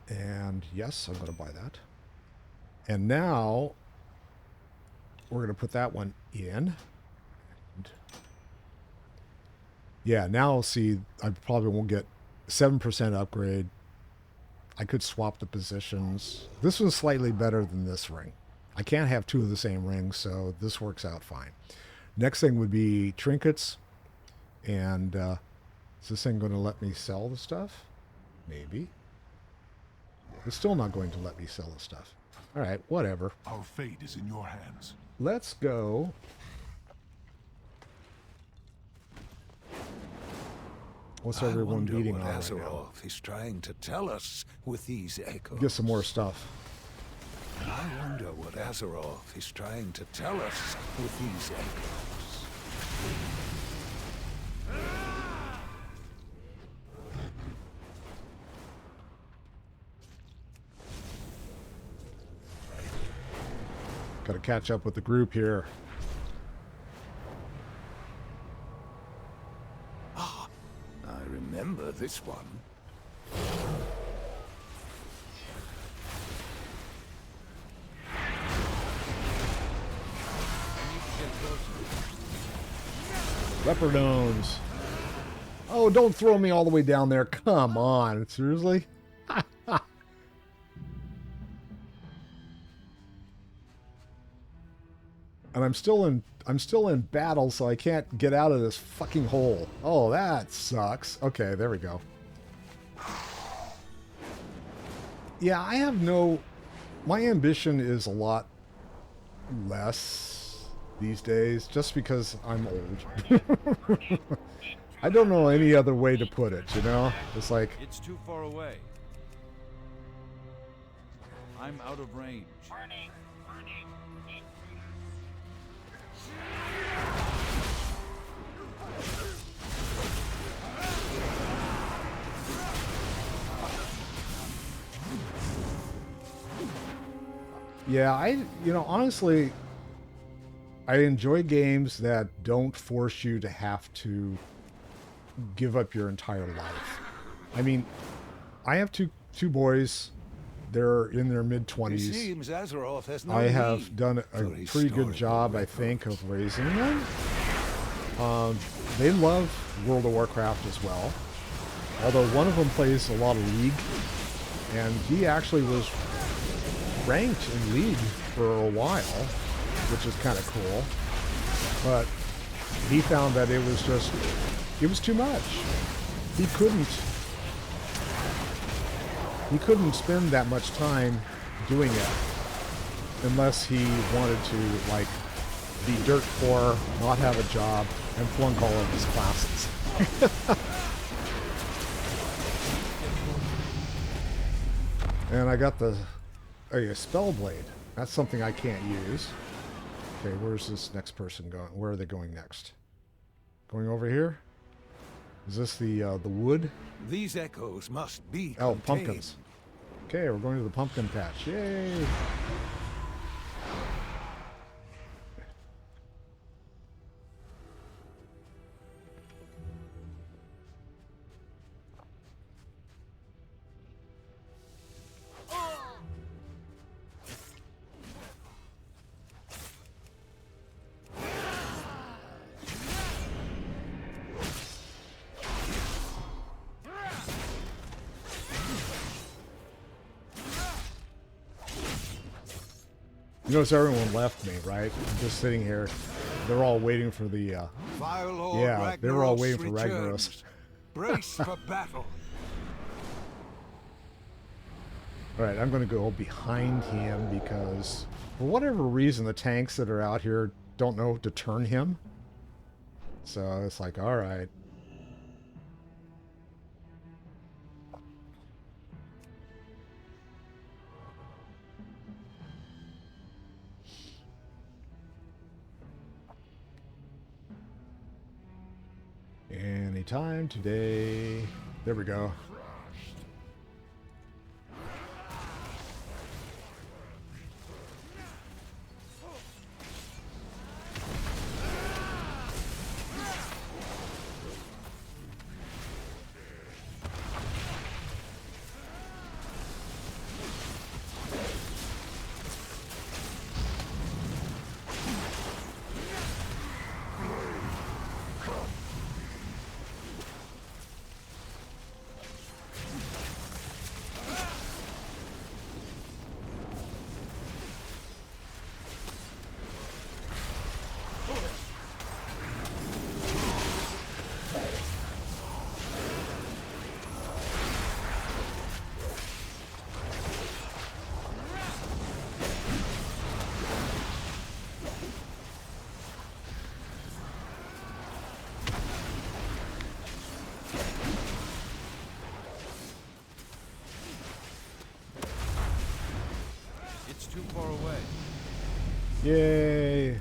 S1: And yes, I'm going to buy that. And now we're going to put that one in. And yeah, now I'll see. I probably won't get 7% upgrade. I could swap the positions. This one's slightly better than this ring. I can't have two of the same rings, so this works out fine. Next thing would be trinkets. And is this thing going to let me sell the stuff? Maybe. It's still not going to let me sell the stuff. All right, whatever.
S5: Our fate is in your hands.
S1: Let's go. What's everyone beating on right now?
S4: Is trying to tell us with these echoes.
S1: Get some more stuff.
S4: I wonder what Azeroth is trying to tell us with these echoes.
S1: Got to catch up with the group here.
S4: Ah, I remember this one.
S1: Leopardones. Oh, don't throw me all the way down there. Come on. Seriously? And I'm still in battle, so I can't get out of this fucking hole. Oh, that sucks. Okay, there we go. Yeah, I have no... My ambition is a lot less these days, just because I'm old. I don't know any other way to put it, you know? It's like...
S13: It's too far away. I'm out of range.
S1: Yeah, honestly, I enjoy games that don't force you to have to give up your entire life. I mean, I have two boys. They're in their mid-20s. I have done a pretty good job, I think, of raising them. They love World of Warcraft as well. Although one of them plays a lot of League, and he actually was ranked in League for a while, which is kind of cool. But he found that it was too much. He couldn't spend that much time doing it unless he wanted to, like, be dirt poor, not have a job, and flunk all of his classes. And I got the Spellblade. That's something I can't use. Okay, where's this next person going? Where are they going next? Going over here? Is this the wood?
S4: These echoes must be
S1: Oh,
S4: contained.
S1: pumpkins. Okay, we're going to the pumpkin patch. Yay! You notice everyone left me, right? I'm just sitting here. They're all waiting for the, yeah, they were all waiting for Ragnaros.
S4: Brace for battle.
S1: All right, I'm going to go behind him because, for whatever reason, the tanks that are out here don't know to turn him. So it's like, all right. Anytime today. There we go.
S13: It's too far away.
S1: Yay.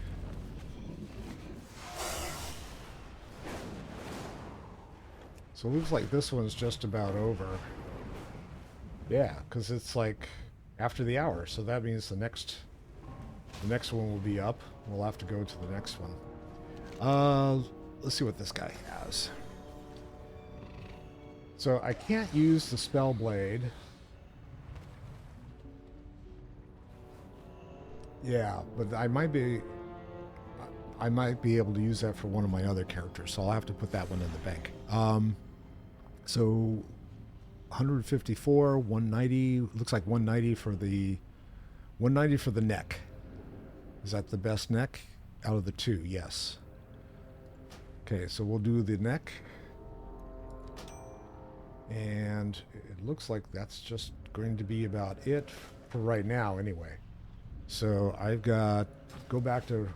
S1: So it looks like this one's just about over. Yeah, because it's like after the hour, so that means the next one will be up. We'll have to go to the next one. Let's see what this guy has. So I can't use the spell blade. Yeah, but I might be able to use that for one of my other characters, so I'll have to put that one in the bank. So 154, 190, looks like 190 for the neck. Is that the best neck out of the two? Yes. Okay, so we'll do the neck. And it looks like that's just going to be about it for right now anyway. So I've got go back to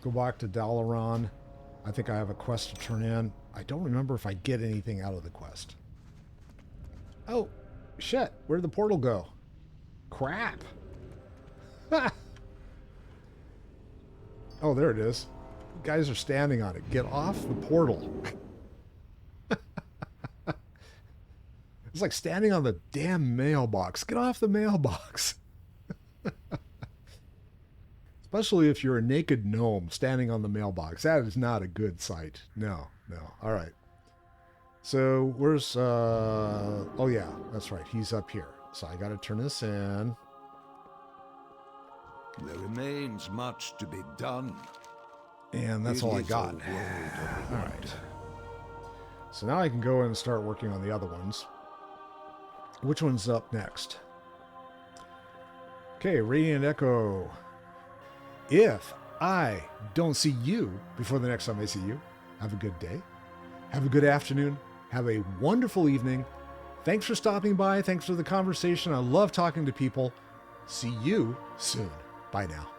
S1: Dalaran. I think I have a quest to turn in. I don't remember if I get anything out of the quest. Oh, shit. Where'd the portal go? Crap. Oh, there it is. You guys are standing on it. Get off the portal. It's like standing on the damn mailbox. Get off the mailbox. Especially if you're a naked gnome standing on the mailbox. That is not a good sight. No, no. All right. So where's... oh, yeah. That's right. He's up here. So I got to turn this in.
S4: There remains much to be done.
S1: And that's all I got. All right. So now I can go and start working on the other ones. Which one's up next? Okay, Radiant Echo. If I don't see you before the next time I see you, have a good day. Have a good afternoon. Have a wonderful evening. Thanks for stopping by. Thanks for the conversation. I love talking to people. See you soon. Bye now.